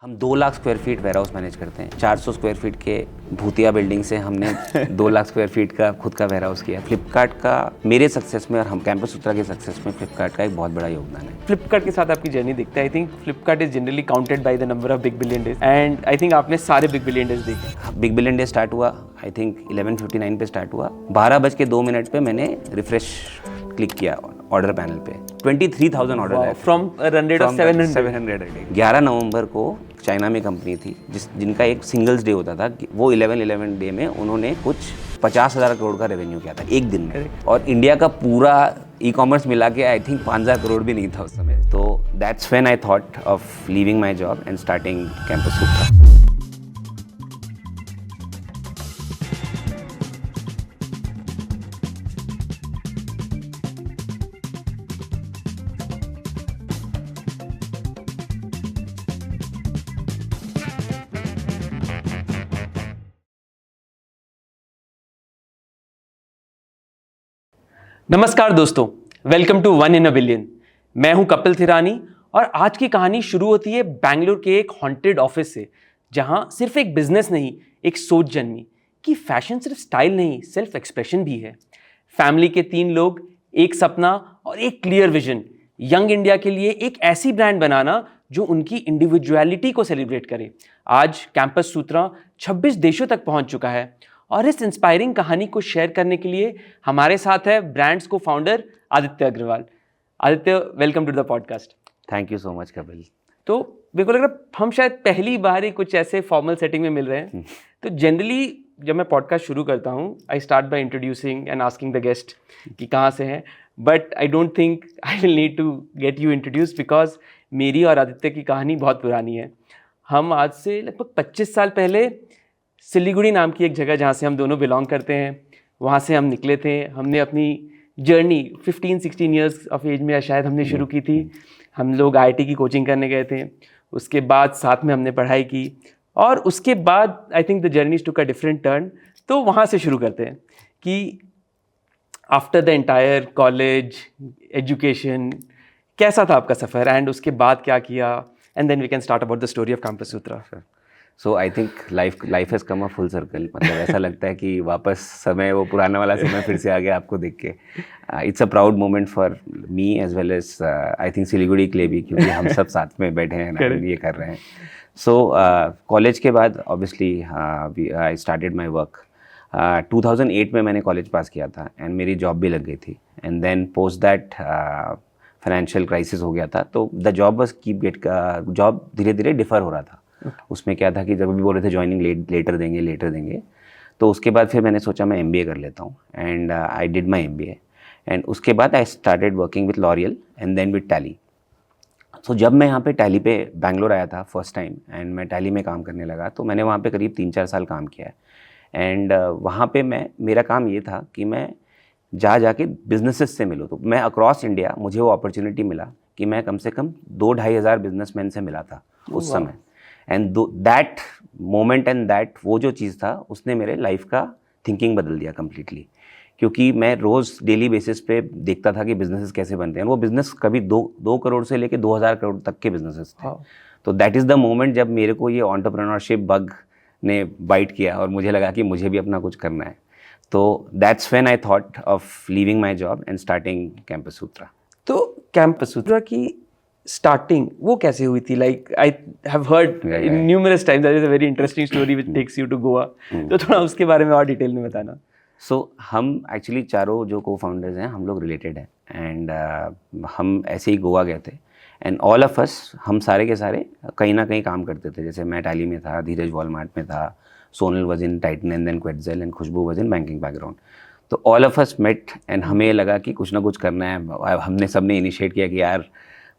हम 2 lakh square feet warehouse manage करते हैं। 400 स्क्वायर फीट के भूतिया बिल्डिंग से हमने 2 लाख स्क्वायर फीट का खुद का वेयर हाउस किया। फ्लिपकार्ट का मेरे सक्सेस में और हम कैंपस सूत्रा के सक्सेस में फ्लिपकार्ट का एक बहुत बड़ा योगदान है। फ्लिपकार्ट के साथ आपकी जर्नी दिखता है। I think Flipkart is generally counted by the number of big billion days and I think आपने सारे बिग बिलियन डेज देखे। बिग बिलियन डे स्टार्ट हुआ आई थिंक 11:59 पे स्टार्ट हुआ। 12:02 पे मैंने रिफ्रेश क्लिक किया ऑर्डर पैनल पे। 23,000 ऑर्डर है from run rate of 700 a day। 11 नवंबर को चाइना में कंपनी थी जिनका एक सिंगल्स डे होता था। वो 11/11 डे में उन्होंने कुछ 50,000 करोड़ का रेवेन्यू किया था एक दिन में। और इंडिया का पूरा ई कॉमर्स मिला के आई थिंक 5,000 करोड़ भी नहीं था उस समय। तो that's when I thought of leaving my job and starting Campus Sutra. नमस्कार दोस्तों, welcome to one in a billion. मैं हूं कपिल थिरानी और आज की कहानी शुरू होती है बेंगलुरु के एक हॉन्टेड ऑफिस से, जहां सिर्फ एक बिजनेस नहीं, एक सोच जन्मी कि फैशन सिर्फ स्टाइल नहीं, सेल्फ एक्सप्रेशन भी है। फैमिली के 3 लोग, एक सपना और एक क्लियर विजन। यंग इंडिया के लिए एक ऐसी ब्रांड बनाना जो उनकी इंडिविजुअलिटी को सेलिब्रेट करे। आज कैंपस सूत्रा 26 देशों तक पहुंच चुका है और इस इंस्पायरिंग कहानी को शेयर करने के लिए हमारे साथ है ब्रांड्स को founder Aditya Agarwal. Aditya, welcome to the podcast. Thank you so much Kapil. तो मेरे को लग रहा है हम शायद पहली बार ही कुछ ऐसे फॉर्मल सेटिंग में मिल रहे हैं। तो जनरली जब मैं पॉडकास्ट शुरू करता हूँ, I start by introducing and asking the guest कि कहाँ से हैं, but I don't think I will need to get you introduce because मेरी और आदित्य की कहानी बहुत पुरानी है। हम आज से लगभग 25 साल पहले सिलीगुड़ी नाम की एक जगह जहाँ से हम दोनों बिलोंग करते हैं, वहाँ से हम निकले थे। हमने अपनी जर्नी 15-16 ईयर्स ऑफ एज में शायद हमने शुरू की थी। हम लोग IIT की कोचिंग करने गए थे, उसके बाद साथ में हमने पढ़ाई की और उसके बाद I think the journey took a different turn. तो वहाँ से शुरू करते हैं कि after the entire college education कैसा था आपका सफ़र एंड उसके बाद क्या किया, and then we can start about the story of campus Sutra. So I think life has come a full circle. मतलब ऐसा लगता है कि वापस समय, वो पुराना वाला समय फिर से आ गया आपको देख के। It's a proud moment for me as well as I think Siliguri के लिए भी, क्योंकि हम सब साथ में बैठे हैं ये कर रहे हैं। सो कॉलेज के बाद obviously I started my work. 2008 में मैंने कॉलेज पास किया था एंड मेरी जॉब भी लग गई थी। And then post that financial crisis हो गया था, तो द जॉब बस जॉब धीरे धीरे डिफ़र हो रहा था। उसमें क्या था कि जब भी बोल रहे थे ज्वाइनिंग लेटर देंगे, तो उसके बाद फिर मैंने सोचा मैं MBA कर लेता हूँ and I did my MBA। And उसके बाद I started working with L'Oreal and then with Tally. So जब मैं यहाँ पे टैली पे बैंगलोर आया था फर्स्ट टाइम एंड मैं टैली में काम करने लगा, तो मैंने वहाँ पे करीब 3-4 साल काम किया है। एंड वहाँ पे मेरा काम ये था कि मैं जाके बिजनेसेस से मिलूँ। तो मैं अक्रॉस इंडिया, मुझे वो अपॉर्चुनिटी मिला कि मैं कम से कम 2-2.5 हज़ार बिजनेसमैन से मिला था उस समय। And that moment and that वो जो चीज़ था, उसने मेरे लाइफ का थिंकिंग बदल दिया कम्प्लीटली। क्योंकि मैं रोज़ डेली बेसिस पे देखता था कि बिजनेसेस कैसे बनते हैं। वो बिज़नेस कभी 2 करोड़ से लेके 2,000 करोड़ तक के बिजनेसेस थे। तो दैट इज़ द मोमेंट जब मेरे को ये एंटरप्रेन्योरशिप बग ने बाइट किया और मुझे लगा कि मुझे भी अपना कुछ करना है। तो that's when I thought of leaving my job and starting Campus Sutra. तो कैंपस सूत्रा की स्टार्टिंग वो कैसे हुई थी? Like I have heard numerous times that is a very interesting story which takes you to Goa. तो थोड़ा उसके बारे में और डिटेल में बताना। सो हम एक्चुअली चारों जो को फाउंडर्स हैं, हम लोग रिलेटेड हैं एंड हम ऐसे ही गोवा गए थे। एंड ऑल ऑफ अस, हम सारे के सारे कहीं ना कहीं काम करते थे। जैसे मैं टैली में था, धीरज वॉलमार्ट में था, Sonal was in Titan and then Quetzal and Khushbu was in banking background. तो all of us met and हमें लगा कि कुछ ना कुछ करना है। हमने सबने इनिशिएट किया कि यार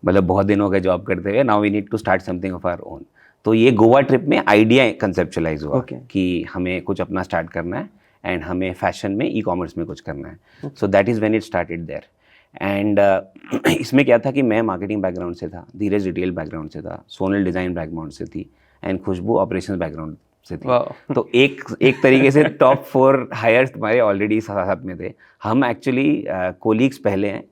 मतलब बहुत दिन हो गए जॉब करते हुए, now we need to start something of our own. तो ये गोवा ट्रिप में आइडिया कंसेप्चुअलाइज हुआ कि हमें कुछ अपना स्टार्ट करना है एंड हमें फैशन में, ई-कॉमर्स में कुछ करना है। So that is when it started there. And इसमें क्या था कि मैं मार्केटिंग बैकग्राउंड से था, धीरज रिटेल बैकग्राउंड से था, सोनल डिज़ाइन बैकग्राउंड से थी एंड खुशबू ऑपरेशंस बैकग्राउंड से थी। तो एक तरीके से टॉप 4 हायर्स हमारे ऑलरेडी साथ में थे। हम एक्चुअली कोलीग्स पहले हैं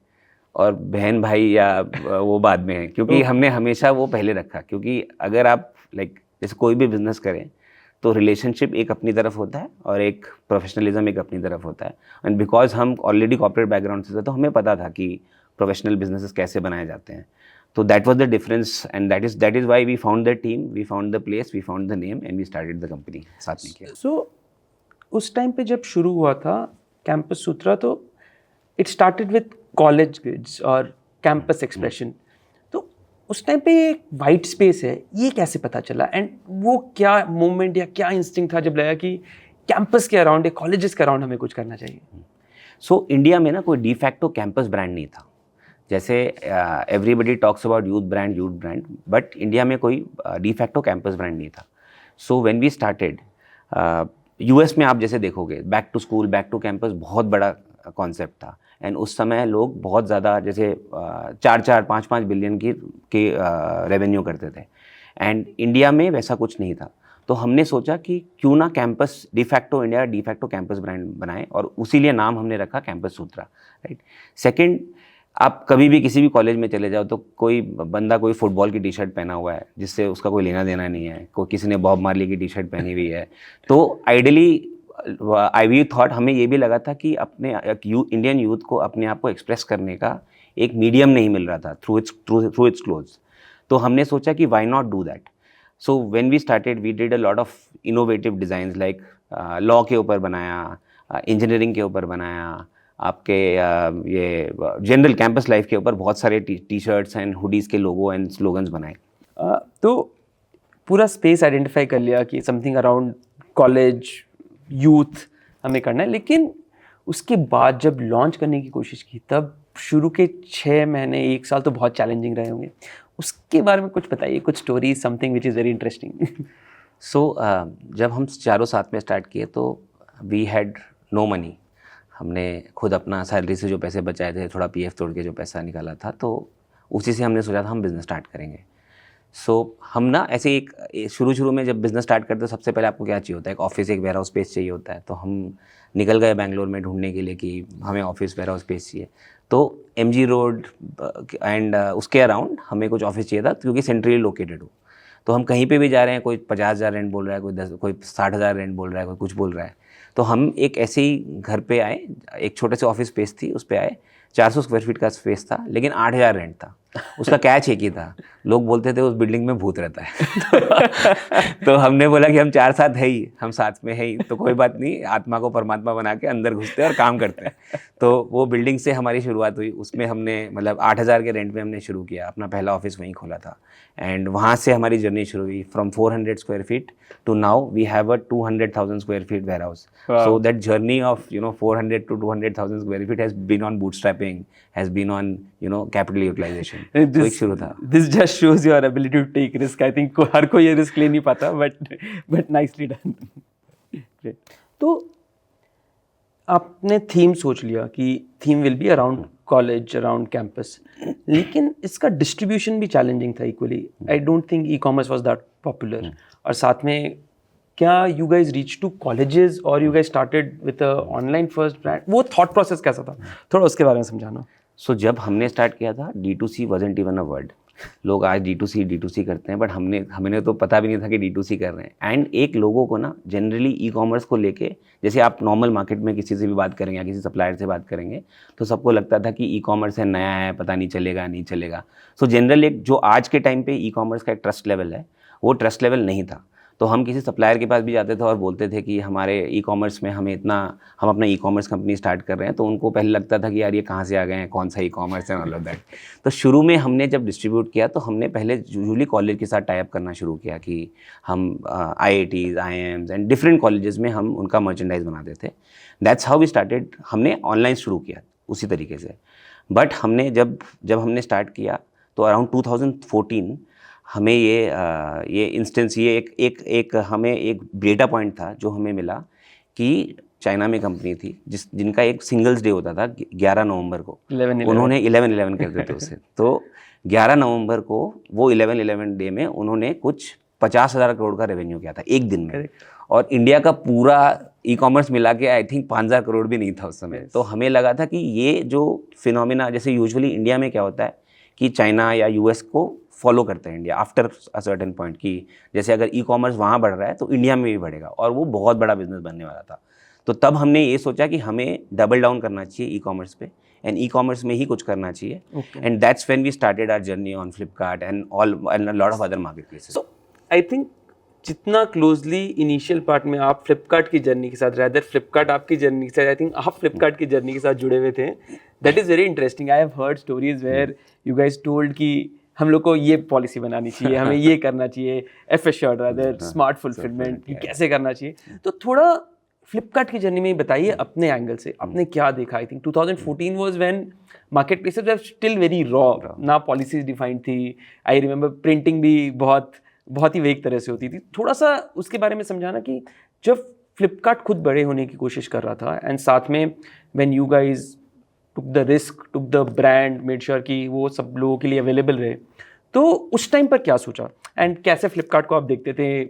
और बहन भाई या वो बाद में है, क्योंकि हमने हमेशा वो पहले रखा। क्योंकि अगर आप लाइक जैसे कोई भी बिजनेस करें तो रिलेशनशिप एक अपनी तरफ होता है और एक प्रोफेशनलिज्म एक अपनी तरफ होता है. एंड बिकॉज हम ऑलरेडी कॉर्पोरेट बैकग्राउंड से थे तो हमें पता था कि प्रोफेशनल बिजनेसेस कैसे बनाए जाते हैं. तो that was the difference and that is why we found the team, we found the place, we found the name and we started the company साथ में किया. सो उस टाइम पे जब शुरू हुआ था कैंपस सूत्रा, तो it started with college grids और कैंपस एक्सप्रेशन. तो उस टाइम पे एक वाइट स्पेस है, ये कैसे पता चला? एंड वो क्या मोमेंट या क्या इंस्टिंक्ट था जब लगा कि कैंपस के अराउंड या कॉलेजेस के अराउंड हमें कुछ करना चाहिए? सो इंडिया में ना कोई डी फैक्टो कैंपस ब्रांड नहीं था. जैसे everybody talks about youth brand, but India में कोई डी फैक्टो कैंपस ब्रांड नहीं था. So when we started, US में आप जैसे देखोगे back to school, back to campus बहुत बड़ा कॉन्सेप्ट था. एंड उस समय लोग बहुत ज़्यादा जैसे 4-5 बिलियन की रेवेन्यू करते थे. एंड इंडिया में वैसा कुछ नहीं था. तो हमने सोचा कि क्यों ना campus de facto India de facto campus brand बनाएं और उसी लिए नाम हमने रखा कैंपस सूत्रा, राइट. सेकंड, आप कभी भी किसी भी कॉलेज में चले जाओ तो कोई बंदा कोई फुटबॉल की टी शर्ट पहना हुआ है जिससे उसका कोई लेना देना नहीं है, कोई किसी ने बॉब मार्ली की टी शर्ट पहनी हुई है. तो आइडियली वी थॉट, हमें ये भी लगा था कि अपने इंडियन यूथ को अपने आप को एक्सप्रेस करने का एक मीडियम नहीं मिल रहा था थ्रू इट्स क्लोथ्स. तो हमने सोचा कि why not do that. So when we started we did a lot of innovative designs, like law के ऊपर बनाया, इंजीनियरिंग के ऊपर बनाया, आपके ये जनरल कैंपस लाइफ के ऊपर बहुत सारे टी शर्ट्स एंड हुडीज़ के लोगो एंड स्लोगन्स बनाए. तो पूरा स्पेस आइडेंटिफाई कर लिया कि समथिंग अराउंड कॉलेज यूथ हमें करना है. लेकिन उसके बाद जब लॉन्च करने की कोशिश की तब शुरू के 6 महीने 1 साल तो बहुत चैलेंजिंग रहे होंगे. उसके बारे में कुछ बताइए, कुछ story, something which is very interesting. So जब हम चारों साथ में स्टार्ट किए तो वी हैड नो मनी. हमने खुद अपना सैलरी से जो पैसे बचाए थे, थोड़ा पीएफ तोड़ के जो पैसा निकाला था, तो उसी से हमने सोचा था हम बिज़नेस स्टार्ट करेंगे. सो हम ना ऐसे एक शुरू में जब बिज़नेस स्टार्ट करते हैं सबसे पहले आपको क्या चाहिए होता है? एक ऑफिस, एक वेयर हाउस स्पेस चाहिए होता है. तो हम निकल गए बैंगलोर में ढूंढने के लिए कि हमें ऑफिस वेयर हाउस स्पेस चाहिए. तो MG रोड एंड उसके अराउंड हमें कुछ ऑफिस चाहिए था क्योंकि सेंट्रली लोकेटेड हो. तो हम कहीं पे भी जा रहे हैं, कोई 50,000 रेंट बोल रहा है, कोई 60,000 रेंट बोल रहा है, कोई कुछ बोल रहा है. तो हम एक ऐसे ही घर पे आए, एक छोटे से ऑफिस स्पेस थी, उस पे आए. 400 स्क्वायर फीट का स्पेस था लेकिन 8,000 रेंट था. उसका कैच एक ही था, लोग बोलते थे उस बिल्डिंग में भूत रहता है. तो हमने बोला कि हम 4 साथ है ही, हम साथ में है ही, तो कोई बात नहीं, आत्मा को परमात्मा बना के अंदर घुसते हैं और काम करते हैं. तो वो बिल्डिंग से हमारी शुरुआत हुई. उसमें हमने मतलब 8,000 के रेंट में हमने शुरू किया, अपना पहला ऑफिस वहीं खोला था. एंड वहाँ से हमारी जर्नी शुरू हुई. From 400 square feet to now we have a 200,000 square feet warehouse. So that journey of 400 to 200,000 square feet has been on bootstrapping, has been on capital utilization. तो एक शुरू था. This just shows your ability to take risk. I think हर कोई ये risk ले नहीं पाता, but nicely done. Great. तो आपने थीम सोच लिया कि theme will be around college, around campus, लेकिन इसका डिस्ट्रीब्यूशन भी चैलेंजिंग था equally. I don't think e-commerce was that popular. और साथ में क्या you guys reached to colleges or you guys started with a online first brand? वो thought process कैसा था? थोड़ा उसके बारे में समझाना. So जब हमने स्टार्ट किया था D2C wasn't even a word. लोग आज D2C करते हैं, बट हमें तो पता भी नहीं था कि D2C कर रहे हैं. एंड एक लोगों को ना जनरली ई-कॉमर्स को लेके, जैसे आप नॉर्मल मार्केट में किसी से भी बात करेंगे या किसी सप्लायर से बात करेंगे तो सबको लगता था कि ई-कॉमर्स है, नया है, पता नहीं चलेगा. सो जनरल एक जो आज के टाइम पे ई-कॉमर्स का एक ट्रस्ट लेवल है, वो ट्रस्ट लेवल नहीं था. तो हम किसी सप्लायर के पास भी जाते थे और बोलते थे कि हमारे ई-कॉमर्स में हम अपना ई-कॉमर्स कंपनी स्टार्ट कर रहे हैं. तो उनको पहले लगता था कि यार ये कहाँ से आ गए हैं, कौन सा ई-कॉमर्स है, ऑल ऑफ दैट. तो शुरू में हमने जब डिस्ट्रीब्यूट किया तो हमने पहले यूजुअली कॉलेज के साथ टाई अप करना शुरू किया कि हम IITs, IIMs and different colleges में हम उनका मर्चेंडाइज बनाते थे. That's how we started. हमने ऑनलाइन शुरू किया उसी तरीके से. बट हमने जब हमने स्टार्ट किया तो अराउंड 2014 हमें ये इंस्टेंस, ये एक हमें एक डेटा पॉइंट था जो हमें मिला कि चाइना में कंपनी थी जिनका एक सिंगल्स डे होता था 11 नवंबर को. 11/11. उन्होंने 11/11 करते थे उसे. तो 11 नवंबर को वो 11/11 डे में उन्होंने कुछ 50,000 करोड़ का रेवेन्यू किया था एक दिन में. और इंडिया का पूरा ई-कॉमर्स मिला के आई थिंक 5,000 करोड़ भी नहीं था उस समय. तो हमें लगा था कि ये जो फिनोमिना, जैसे यूजुअली इंडिया में क्या होता है कि चाइना या यूएस को फॉलो करते हैं India after a certain point, कि जैसे अगर ई कॉमर्स वहाँ बढ़ रहा है तो इंडिया में भी बढ़ेगा, और वो बहुत बड़ा बिजनेस बनने वाला था। तो तब हमने ये सोचा कि हमें डबल डाउन करना चाहिए ई कॉमर्स पे, एंड ई कॉमर्स में ही कुछ करना चाहिए, and that's when we started our journey on Flipkart and a lot of other market places. So I think जितना क्लोजली इनिशियल पार्ट में आप फ्लिपकार्ट की जर्नी के साथ, रादर फ्लिपकार्ट आपकी जर्नी के साथ, आई थिंक आप फ्लिपकार्ट की जर्नी के साथ जुड़े हुए थे, that is very interesting. I have heard stories where you guys told कि हम लोग को ये पॉलिसी बनानी चाहिए, हमें ये करना चाहिए, F assured rather smart fulfilment, ये कैसे करना चाहिए। तो थोड़ा फ्लिपकार्ट की जर्नी में बताइए अपने एंगल से, आपने क्या देखा। I think 2014 was when market places were still very raw, ना पॉलिसीज डिफाइंड थी। आई रिमेंबर प्रिंटिंग भी बहुत ही वेग तरह से होती थी। थोड़ा सा उसके बारे में समझाना कि जब फ्लिपकार्ट खुद बड़े होने की कोशिश कर रहा था, एंड साथ में when you guys took the risk, took the brand, made sure कि वो सब लोगों के लिए अवेलेबल रहे, तो उस टाइम पर क्या सोचा एंड कैसे फ्लिपकार्ट को आप देखते थे?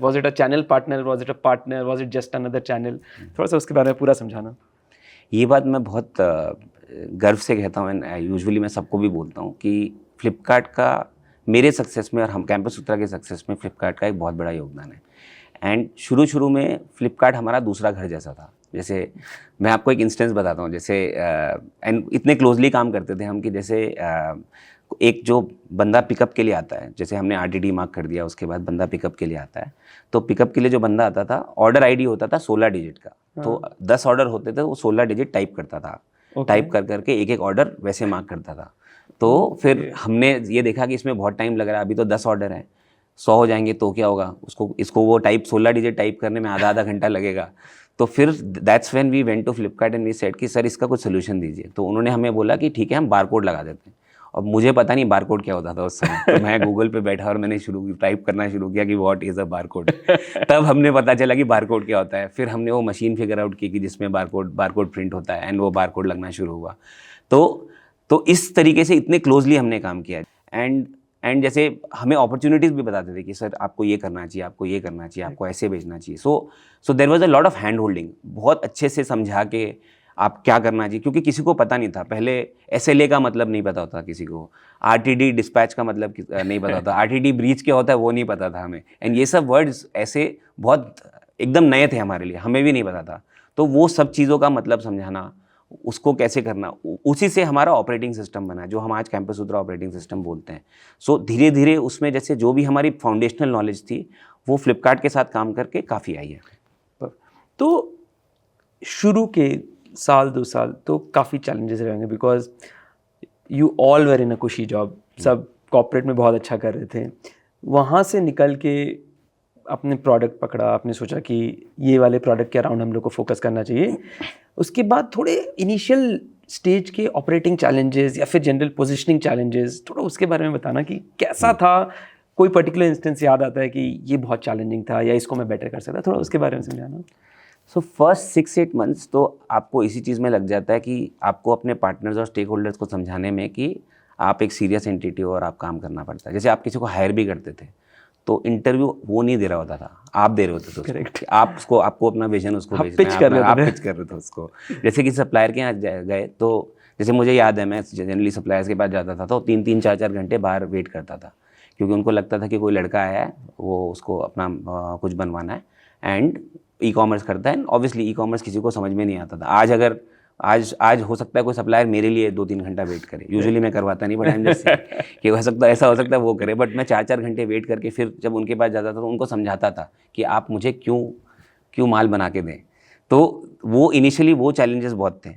Was it a channel partner, was it a partner, was it just another channel? थोड़ा सा उसके बारे में पूरा समझाना। ये बात मैं बहुत गर्व से कहता हूँ, एंड यूजुअली मैं सबको भी बोलता हूँ कि फ्लिपकार्ट का मेरे सक्सेस में और हम कैंपस सूत्रा के सक्सेस में फ्लिपकार्ट का एक बहुत बड़ा योगदान है। एंड शुरू में फ्लिपकार्ट हमारा दूसरा घर जैसा था। जैसे मैं आपको एक इंस्टेंस बताता हूँ, जैसे एंड इतने क्लोजली काम करते थे हम कि जैसे एक जो बंदा पिकअप के लिए आता है, जैसे हमने RTT मार्क कर दिया, उसके बाद बंदा पिकअप के लिए आता है, तो पिकअप के लिए जो बंदा आता था, ऑर्डर ID होता था 16 डिजिट का। तो 10 ऑर्डर होते थे, वो 16 डिजिट टाइप करता था। टाइप कर करके एक ऑर्डर वैसे मार्क करता था। तो फिर हमने ये देखा कि इसमें बहुत टाइम लग रहा है, अभी तो 10 ऑर्डर है, 100 हो जाएंगे तो क्या होगा, इसको वो 16 डिजिट टाइप करने में आधा घंटा लगेगा। तो फिर that's when we went to Flipkart and we said कि सर इसका कुछ सोल्यूशन दीजिए। तो उन्होंने हमें बोला कि ठीक है, हम बारकोड लगा देते हैं। और मुझे पता नहीं बारकोड क्या होता था उस समय, तो मैं गूगल पे बैठा और मैंने टाइप करना शुरू किया कि व्हाट इज़ अ बारकोड। तब हमने पता चला कि बारकोड क्या होता है। फिर हमने वो मशीन फिगर आउट की कि जिसमें बारकोड प्रिंट होता है, एंड वो बारकोड लगना शुरू हुआ। तो इस तरीके से इतने क्लोजली हमने काम किया। एंड जैसे हमें अपॉर्चुनिटीज़ भी बताते थे कि सर आपको ये करना चाहिए, आपको ये करना चाहिए, आपको ऐसे भेजना चाहिए। So there was a lot of hand holding, बहुत अच्छे से समझा के आप क्या करना चाहिए, क्योंकि किसी को पता नहीं था। पहले SLA का मतलब नहीं पता होता किसी को, RTD डिस्पैच का मतलब नहीं पता होता, RTD ब्रीच क्या होता है वो नहीं पता था हमें। एंड ये सब वर्ड्स ऐसे बहुत एकदम नए थे हमारे लिए, हमें भी नहीं पता था। तो वो सब चीज़ों का मतलब समझाना, उसको कैसे करना, उसी से हमारा ऑपरेटिंग सिस्टम बना, जो हम आज कैंपस सूत्रा ऑपरेटिंग सिस्टम बोलते हैं। सो धीरे धीरे उसमें जैसे जो भी हमारी फाउंडेशनल नॉलेज थी, वो फ्लिपकार्ट के साथ काम करके काफ़ी आई है। तो शुरू के साल 2 साल तो काफ़ी चैलेंजेस रहेंगे, बिकॉज यू ऑल वर इन अ कुशी जॉब, सब कॉर्पोरेट में बहुत अच्छा कर रहे थे। वहाँ से निकल के अपने प्रोडक्ट पकड़ा, आपने सोचा कि ये वाले प्रोडक्ट के अराउंड हम लोग को फोकस करना चाहिए। उसके बाद थोड़े इनिशियल स्टेज के ऑपरेटिंग चैलेंजेस या फिर जनरल पोजिशनिंग चैलेंजेस, थोड़ा उसके बारे में बताना कि कैसा था। कोई पर्टिकुलर इंस्टेंस याद आता है कि ये बहुत चैलेंजिंग था या इसको मैं बेटर कर सकता, थोड़ा उसके बारे में समझाना। सो फर्स्ट 6-8 मंथ्स तो आपको इसी चीज़ में लग जाता है कि आपको अपने पार्टनर्स और स्टेक होल्डर्स को समझाने में कि आप एक सीरियस एंटिटी हो और आप काम करना पड़ता है। जैसे आप किसी को हायर भी करते थे तो इंटरव्यू वो नहीं दे रहा होता था, आप दे रहे होते थे उसको। आपको अपना विजन उसको भेजना है, आप पिच कर रहे थे उसको। जैसे कि सप्लायर के यहाँ गए तो जैसे मुझे याद है, मैं जनरली सप्लायर्स के पास जाता था तो 3-3, 4-4 घंटे बाहर वेट करता था, क्योंकि उनको लगता था कि कोई लड़का आया है, वो उसको अपना कुछ बनवाना है, एंड ई-कॉमर्स करता है। ऑब्वियसली ई-कॉमर्स किसी को समझ में नहीं आता था। आज हो सकता है कोई सप्लायर मेरे लिए 2-3 घंटा वेट करे, यूजुअली मैं करवाता नहीं, बट आई एम जस्ट कि ऐसा हो सकता है वो करे, बट मैं 4-4 घंटे वेट करके फिर जब उनके पास जाता था तो उनको समझाता था कि आप मुझे क्यों माल बना के दें। तो वो इनिशियली वो चैलेंजेस बहुत थे।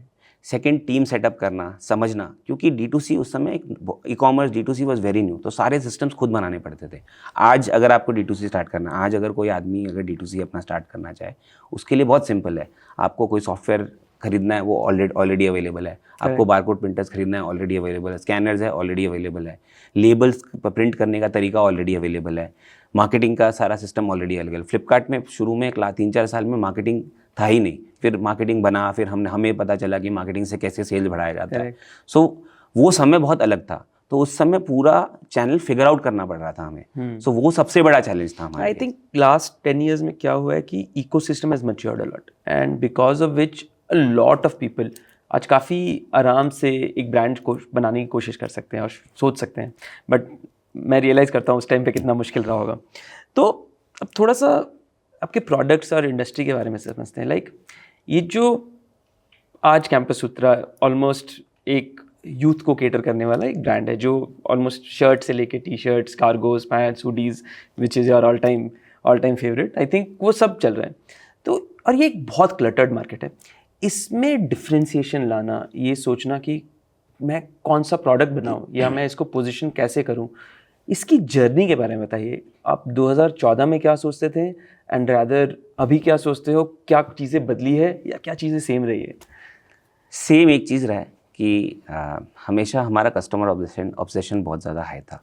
सेकंड, टीम सेटअप करना, समझना, क्योंकि D2C उस समय e-commerce D2C was very new, तो सारे सिस्टम्स खुद बनाने पड़ते थे। आज अगर आपको D2C स्टार्ट करना, आज अगर कोई आदमी अगर D2C अपना स्टार्ट करना चाहे, उसके लिए बहुत सिंपल है। आपको कोई सॉफ्टवेयर खरीदना है, वो ऑलरेडी अवेलेबल है। आपको बारकोड प्रिंटर्स खरीदना है, ऑलरेडी अवेलेबल है। स्कैनर्स है, ऑलरेडी अवेलेबल है। लेबल्स प्रिंट करने का तरीका ऑलरेडी अवेलेबल है। मार्केटिंग का सारा सिस्टम ऑलरेडी अवेलेबल। फ्लिपकार्ट में शुरू में 3-4 साल में मार्केटिंग था ही नहीं, फिर मार्केटिंग बना, फिर हमें पता चला कि मार्केटिंग से कैसे सेल्स बढ़ाया जाता है। सो वो समय बहुत अलग था, तो उस समय पूरा चैनल फिगर आउट करना पड़ रहा था हमें। सो वो सबसे बड़ा चैलेंज था हमारे। आई थिंक लास्ट 10 years में क्या हुआ है कि ecosystem has matured a lot, and because of which a lot of people, आज काफ़ी आराम से एक ब्रांड को बनाने की कोशिश कर सकते हैं और सोच सकते हैं, बट मैं रियलाइज़ करता हूँ उस टाइम पे कितना मुश्किल रहा होगा। तो अब थोड़ा सा आपके प्रोडक्ट्स और इंडस्ट्री के बारे में समझते हैं। लाइक ये जो आज कैंपस सूत्रा ऑलमोस्ट एक यूथ को केटर करने वाला एक ब्रांड है, जो ऑलमोस्ट शर्ट से लेके T shirts, cargoes, pants, hoodies, which is your all time favourite, I think वो सब चल रहा है। तो और ये एक बहुत क्लटर्ड मार्केट है, इसमें डिफ्रेंसिएशन लाना, ये सोचना कि मैं कौन सा प्रोडक्ट बनाऊं या मैं इसको पोजीशन कैसे करूं, इसकी जर्नी के बारे में बताइए। आप 2014 में क्या सोचते थे एंड रादर अभी क्या सोचते हो? क्या चीज़ें बदली है या क्या चीज़ें सेम रही है? सेम एक चीज़ रहा है कि हमेशा हमारा कस्टमर ऑब्सेशन बहुत ज़्यादा हाई था।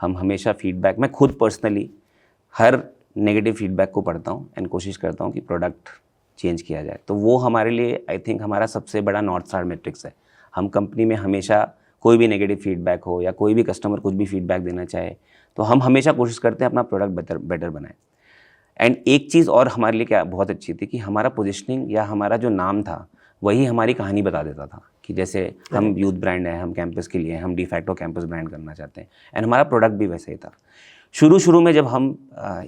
हम हमेशा फीडबैक, मैं खुद पर्सनली हर नेगेटिव फीडबैक को पढ़ता हूँ एंड कोशिश करता हूँ कि प्रोडक्ट चेंज किया जाए। तो वो हमारे लिए आई थिंक हमारा सबसे बड़ा नॉर्थ स्टार मैट्रिक्स है। हम कंपनी में हमेशा कोई भी नेगेटिव फीडबैक हो या कोई भी कस्टमर कुछ भी फीडबैक देना चाहे तो हम हमेशा कोशिश करते हैं अपना प्रोडक्ट बेटर बनाएं। एंड एक चीज़ और हमारे लिए क्या बहुत अच्छी थी कि हमारा पोजिशनिंग या हमारा जो नाम था वही हमारी कहानी बता देता था कि जैसे हम यूथ ब्रांड है, हम कैंपस के लिए, हम डिफैक्टो कैंपस ब्रांड करना चाहते हैं। एंड हमारा प्रोडक्ट भी वैसे ही था। शुरू में जब हम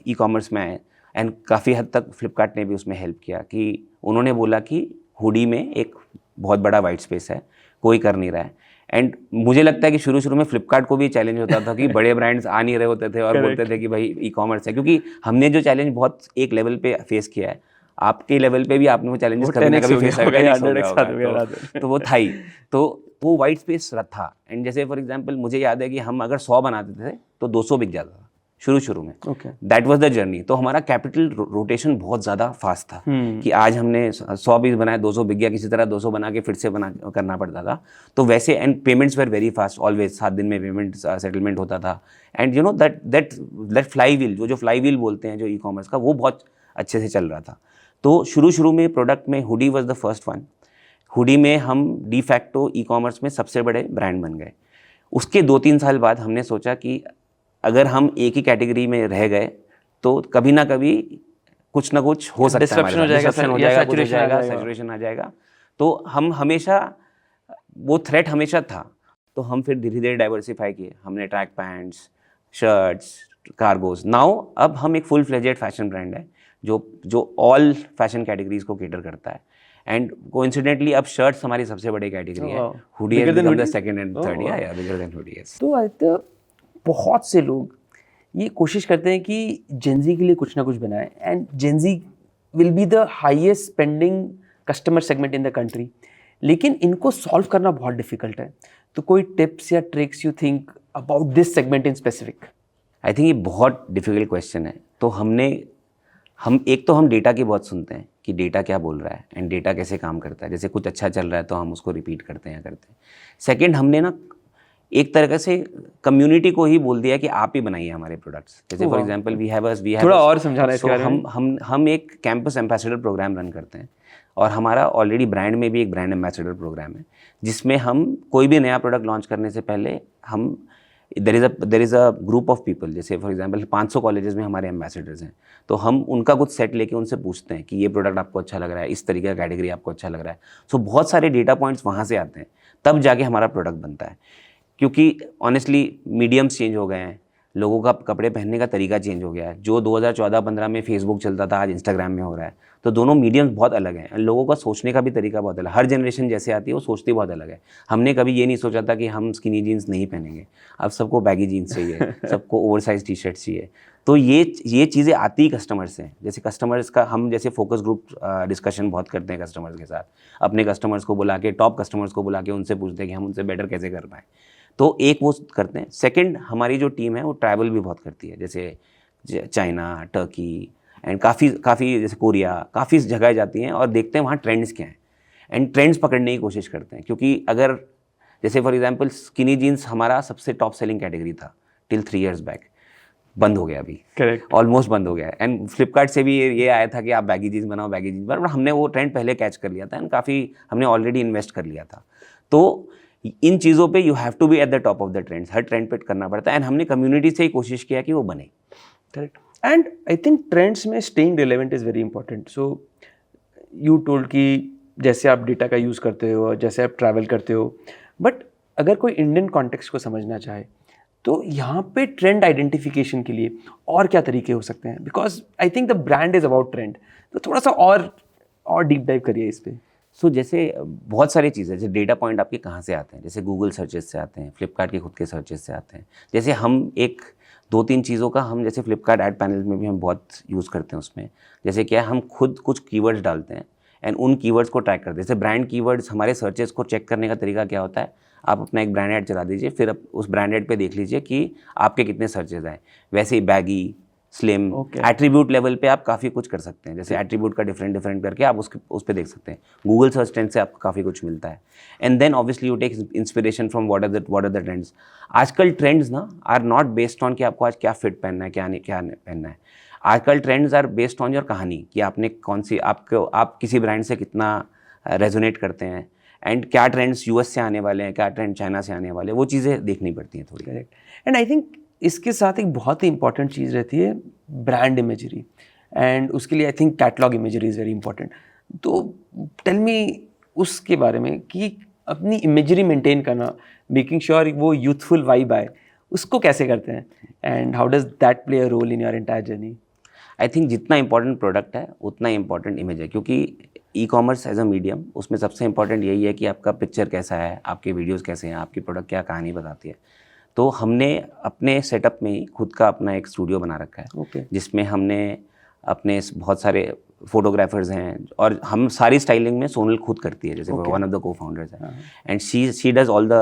ई कॉमर्स में आए एंड काफ़ी हद तक फ्लिपकार्ट ने भी उसमें हेल्प किया कि उन्होंने बोला कि हुडी में एक बहुत बड़ा वाइट स्पेस है, कोई कर नहीं रहा है। एंड मुझे लगता है कि शुरू में फ्लिपकार्ट को भी चैलेंज होता था कि बड़े ब्रांड्स आ नहीं रहे होते थे और बोलते थे कि भाई ई कॉमर्स है, क्योंकि हमने जो चैलेंज बहुत एक लेवल पे फेस किया है, आपके लेवल पे भी आपने वो चैलेंजेस कभी ना कभी फेस किया, तो वो था ही। तो वो वाइट स्पेस था। एंड जैसे फॉर एग्जांपल मुझे याद है कि हम अगर 100 बनाते थे तो 200 बिक जाता था शुरू में। That was the journey. तो हमारा कैपिटल रोटेशन बहुत ज़्यादा फास्ट था कि आज हमने 100 पीस बनाया, 200 बिक गया, किसी तरह 200 बना के फिर से करना पड़ता था। तो वैसे and payments were very fast, always 7 दिन में पेमेंट सेटलमेंट होता था। And you know that fly wheel, जो फ्लाई व्हील बोलते हैं जो ई कॉमर्स का, वो बहुत अच्छे से चल रहा था। तो शुरू में प्रोडक्ट में hoodie was the first one. Hoodie में हम डिफैक्टो ई कॉमर्स में सबसे बड़े ब्रांड बन गए। उसके 2-3 साल बाद हमने सोचा कि अगर हम एक ही कैटेगरी में रह गए तो कभी ना कभी कुछ ना कुछ हो सकता है, डिस्ट्रप्शन हो जाएगा, सैचुरेशन आ जाएगा। तो हम हमेशा, वो थ्रेट हमेशा था। तो हम फिर धीरे धीरे डाइवर्सिफाई किए। हमने track pants, shirts, cargoes. Now अब हम एक फुल फ्लेजेड फैशन ब्रांड है जो ऑल फैशन कैटेगरीज को केटर करता है। एंड कोइंसिडेंटली अब शर्ट्स हमारी सबसे बड़ी कैटेगरी है। Hoodie has become the second and third, या बिगर देन हुडी है। तो आदित्य, बहुत से लोग ये कोशिश करते हैं कि जेनजी के लिए कुछ ना कुछ बनाएं, and Gen Z will be the highest spending customer segment in the country, लेकिन इनको सॉल्व करना बहुत डिफिकल्ट है। तो कोई टिप्स या tricks you think about this segment in specific? I think ये बहुत डिफिकल्ट क्वेश्चन है। तो हम डेटा की बहुत सुनते हैं कि डेटा क्या बोल रहा है एंड डेटा कैसे काम करता है। जैसे कुछ अच्छा चल रहा है तो हम उसको रिपीट करते हैं। सेकंड, हमने ना एक तरह से कम्युनिटी को ही बोल दिया कि आप ही बनाइए हमारे प्रोडक्ट्स। जैसे फॉर एग्जांपल वी हैव थोड़ा और समझाना इसके बारे में। हम एक कैंपस एम्बेसडर प्रोग्राम रन करते हैं और हमारा ऑलरेडी ब्रांड में भी एक ब्रांड एम्बेसडर प्रोग्राम है, जिसमें हम कोई भी नया प्रोडक्ट लॉन्च करने से पहले हम there is a group of people. जैसे फॉर एग्जांपल 500 कॉलेजेस में हमारे एम्बेसडर्स हैं, तो हम उनका कुछ सेट लेके उनसे पूछते हैं कि ये प्रोडक्ट आपको अच्छा लग रहा है, इस तरीके का कैटेगरी आपको अच्छा लग रहा है। सो बहुत सारे डेटा पॉइंट्स वहाँ से आते हैं, तब जाके हमारा प्रोडक्ट बनता है। क्योंकि ऑनेस्टली मीडियम्स चेंज हो गए हैं, लोगों का कपड़े पहनने का तरीका चेंज हो गया है। जो 2014-15 में फेसबुक चलता था, आज इंस्टाग्राम में हो रहा है। तो दोनों मीडियम्स बहुत अलग हैं। लोगों का सोचने का भी तरीका बहुत अलग है। हर जनरेशन जैसे आती है वो सोचती बहुत अलग है। हमने कभी ये नहीं सोचा था कि हम स्किनी जीन्स नहीं पहनेंगे। अब सबको बैगी जीन्स चाहिए, सबको ओवरसाइज टी शर्ट चाहिए। तो ये चीज़ें आती ही कस्टमर से। जैसे कस्टमर्स का हम जैसे फोकस ग्रुप डिस्कशन बहुत करते हैं कस्टमर्स के साथ। अपने कस्टमर्स को बुला के, टॉप कस्टमर्स को बुला के उनसे पूछते हैं कि हम उनसे बेटर कैसे कर पाएँ। तो एक वो करते हैं। सेकंड, हमारी जो टीम है वो ट्रैवल भी बहुत करती है। जैसे चाइना, टर्की एंड काफ़ी जैसे कोरिया, काफ़ी जगह जाती हैं और देखते हैं वहाँ ट्रेंड्स क्या हैं एंड ट्रेंड्स पकड़ने की कोशिश करते हैं। क्योंकि अगर जैसे फॉर एग्जांपल स्किनी जीन्स हमारा सबसे टॉप सेलिंग कैटेगरी था टिल 3 years बैक, बंद हो गया अभी, करेक्ट, ऑलमोस्ट बंद हो गया। एंड फ्लिपकार्ट से भी ये आया था कि आप बैगी जीन्स बनाओ, बैगी जीन्स बनाओ। हमने वो ट्रेंड पहले कैच कर लिया था एंड काफ़ी हमने ऑलरेडी इन्वेस्ट कर लिया था। तो इन चीज़ों पे you have to be at the top of the trends. हर ट्रेंड पे करना पड़ता है एंड हमने कम्युनिटी से ही कोशिश किया कि वो बने। Correct. And I think trends में staying relevant is very important. So you told कि जैसे आप डेटा का यूज़ करते हो, जैसे आप ट्रैवल करते हो, बट अगर कोई इंडियन कॉन्टेक्स्ट को समझना चाहे तो यहाँ पे ट्रेंड आइडेंटिफिकेशन के लिए और क्या तरीके हो सकते हैं? Because I think the brand is about trend, तो थोड़ा सा और डीप डाइव करिए इस पे। सो जैसे बहुत सारी चीज़ें, जैसे डेटा पॉइंट आपके कहाँ से आते हैं, जैसे गूगल सर्चेस से आते हैं, फ्लिपकार्ट के खुद के सर्चेस से आते हैं। जैसे हम एक 2-3 चीज़ों का हम जैसे फ्लिपकार्ट ऐड पैनल में भी हम बहुत यूज़ करते हैं उसमें। जैसे क्या हम खुद कुछ कीवर्ड्स डालते हैं एंड उन कीवर्ड्स को ट्रैक करते हैं। जैसे ब्रांड कीवर्ड्स, हमारे सर्चेस को चेक करने का तरीका क्या होता है, आप अपना एक ब्रांड ऐड चला दीजिए, फिर उस ब्रांड ऐड पे देख लीजिए कि आपके कितने सर्चेज आए। वैसे ही बैगी, स्लिम, एट्रीब्यूट लेवल पे आप काफ़ी कुछ कर सकते हैं। जैसे एट्रीब्यूट का डिफरेंट करके आप उस पे देख सकते हैं। गूगल सर्च ट्रेंड से आपको काफ़ी कुछ मिलता है। And then obviously you take inspiration from what are the trends. आजकल ट्रेंड्स ना आर नॉट बेस्ड ऑन कि आपको आज क्या फिट पहनना है, क्या नहीं पहनना है। आजकल trends are based on your कहानी, कि आपने कौन सी, आप किसी ब्रांड से कितना रेजोनेट करते हैं, एंड क्या ट्रेंड्स यूएस से आने वाले हैं, क्या ट्रेंड चाइना से आने वाले हैं, वो चीज़ें देखनी पड़ती हैं थोड़ी। करेक्ट। एंड आई थिंक इसके साथ एक बहुत ही इंपॉर्टेंट चीज़ रहती है ब्रांड इमेजरी, एंड उसके लिए I think catalogue imagery is very important. तो टेल मी उसके बारे में कि अपनी इमेजरी मेंटेन करना, मेकिंग श्योर वो यूथफुल वाइब आए, उसको कैसे करते हैं, and how does that play a role in your entire journey? I think जितना इंपॉर्टेंट प्रोडक्ट है उतना इंपॉर्टेंट इमेज है, क्योंकि e commerce as a medium, उसमें सबसे इंपॉर्टेंट यही है कि आपका पिक्चर कैसा है, आपके वीडियोस कैसे हैं, आपकी प्रोडक्ट क्या कहानी बताती है। तो हमने अपने सेटअप में ही खुद का अपना एक स्टूडियो बना रखा है, जिसमें हमने अपने बहुत सारे फोटोग्राफर्स हैं, और हम सारी स्टाइलिंग में सोनल खुद करती है, जैसे वन ऑफ द को फाउंडर्स हैं, and she does all the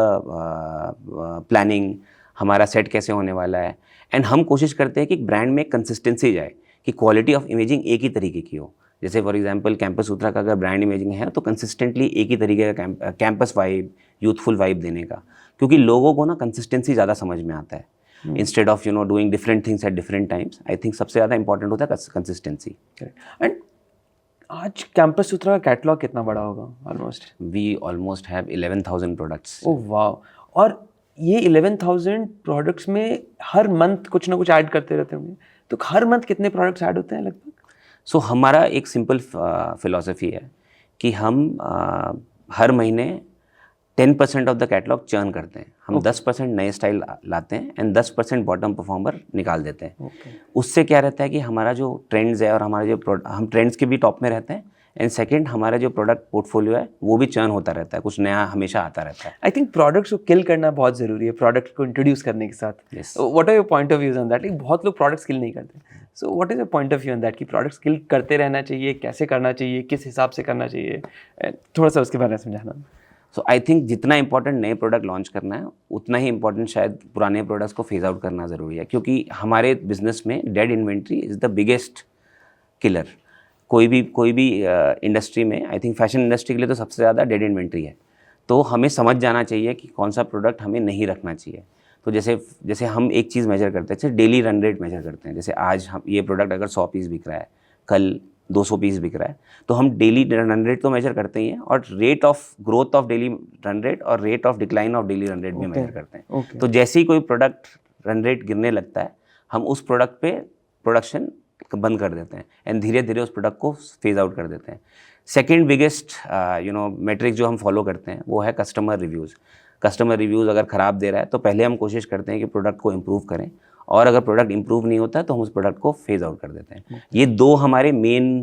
planning, हमारा सेट कैसे होने वाला है। एंड हम कोशिश करते हैं कि ब्रांड में कंसिस्टेंसी जाए, कि क्वालिटी ऑफ इमेजिंग एक ही तरीके की हो। जैसे फॉर एग्जांपल कैंपस सूत्रा का अगर ब्रांड इमेजिंग है तो कंसिस्टेंटली एक ही तरीके का कैंपस वाइब, यूथफुल वाइब देने का, क्योंकि लोगों को ना कंसिस्टेंसी ज़्यादा समझ में आता है instead of doing different things at different times. I think सबसे ज़्यादा इंपॉर्टेंट होता है कंसिस्टेंसी। एंड आज कैंपस सूत्रा का कैटलॉग कितना बड़ा होगा? Almost we almost have 11,000 products. Oh वाह! और ये 11,000 प्रोडक्ट्स में हर मंथ कुछ ना कुछ ऐड करते रहते होंगे, तो हर मंथ कितने प्रोडक्ट्स ऐड होते हैं लगभग? सो हमारा एक सिंपल फिलॉसफी है कि हम हर महीने 10% ऑफ द कैटलॉग चर्न करते हैं। हम 10% नए स्टाइल लाते हैं एंड 10% बॉटम परफॉर्मर निकाल देते हैं। उससे क्या रहता है कि हमारा जो ट्रेंड्स है और हमारा जो हम ट्रेंड्स के भी टॉप में रहते हैं, एंड सेकंड हमारा जो प्रोडक्ट पोर्टफोलियो है वो भी चर्न होता रहता है, कुछ नया हमेशा आता रहता है। आई थिंक प्रोडक्ट्स को किल करना बहुत ज़रूरी है प्रोडक्ट को इंट्रोड्यूस करने के साथ। What are your point of views on that? बहुत लोग प्रोडक्ट्स किल नहीं करते, so what is your point of view on that कि प्रोडक्ट्स किल करते रहना चाहिए, कैसे करना चाहिए, किस हिसाब से करना चाहिए, थोड़ा सा उसके बारे में समझाना। सो आई थिंक जितना इंपॉर्टेंट नए प्रोडक्ट लॉन्च करना है, उतना ही इंपॉर्टेंट शायद पुराने प्रोडक्ट्स को फेज आउट करना ज़रूरी है, क्योंकि हमारे बिजनेस में dead inventory is the biggest killer. कोई भी इंडस्ट्री में, आई थिंक फैशन इंडस्ट्री के लिए तो सबसे ज़्यादा डेड इन्वेंट्री है। तो हमें समझ जाना चाहिए कि कौन सा प्रोडक्ट हमें नहीं रखना चाहिए। तो जैसे हम एक चीज़ मेजर करते हैं, जैसे डेली रन रेट मेजर करते हैं। जैसे आज हम ये प्रोडक्ट अगर 100 पीस बिक रहा है, कल 200 पीस बिक रहा है, तो हम डेली रन रेट तो मेजर करते ही हैं, और rate of growth of daily run rate और rate of decline of daily run rate भी मेजर करते हैं। तो जैसे ही कोई प्रोडक्ट रन रेट गिरने लगता है, हम उस प्रोडक्ट पे प्रोडक्शन बंद कर देते हैं एंड धीरे धीरे उस प्रोडक्ट को फेज आउट कर देते हैं। सेकेंड बिगेस्ट मेट्रिक जो हम फॉलो करते हैं वो है कस्टमर रिव्यूज़। कस्टमर रिव्यूज़ अगर ख़राब दे रहा है तो पहले हम कोशिश करते हैं कि प्रोडक्ट को इम्प्रूव करें, और अगर प्रोडक्ट इम्प्रूव नहीं होता है तो हम उस प्रोडक्ट को फेज आउट कर देते हैं। ये दो हमारे मेन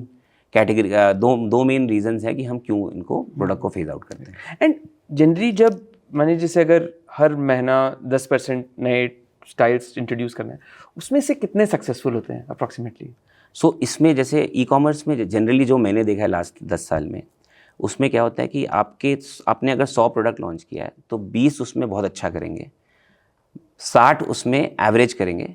कैटेगरी, दो मेन रीजंस हैं कि हम क्यों इनको प्रोडक्ट को फेज आउट करते हैं। एंड जनरली जब मैंने जैसे अगर हर महीना 10% नए स्टाइल्स इंट्रोड्यूस करना है, उसमें से कितने सक्सेसफुल होते हैं अप्रॉक्सीमेटली? सो इसमें जैसे ई कॉमर्स में जनरली जो मैंने देखा है लास्ट 10 साल में, उसमें क्या होता है कि आपने अगर 100 प्रोडक्ट लॉन्च किया है तो 20 उसमें बहुत अच्छा करेंगे, 60 उसमें एवरेज करेंगे,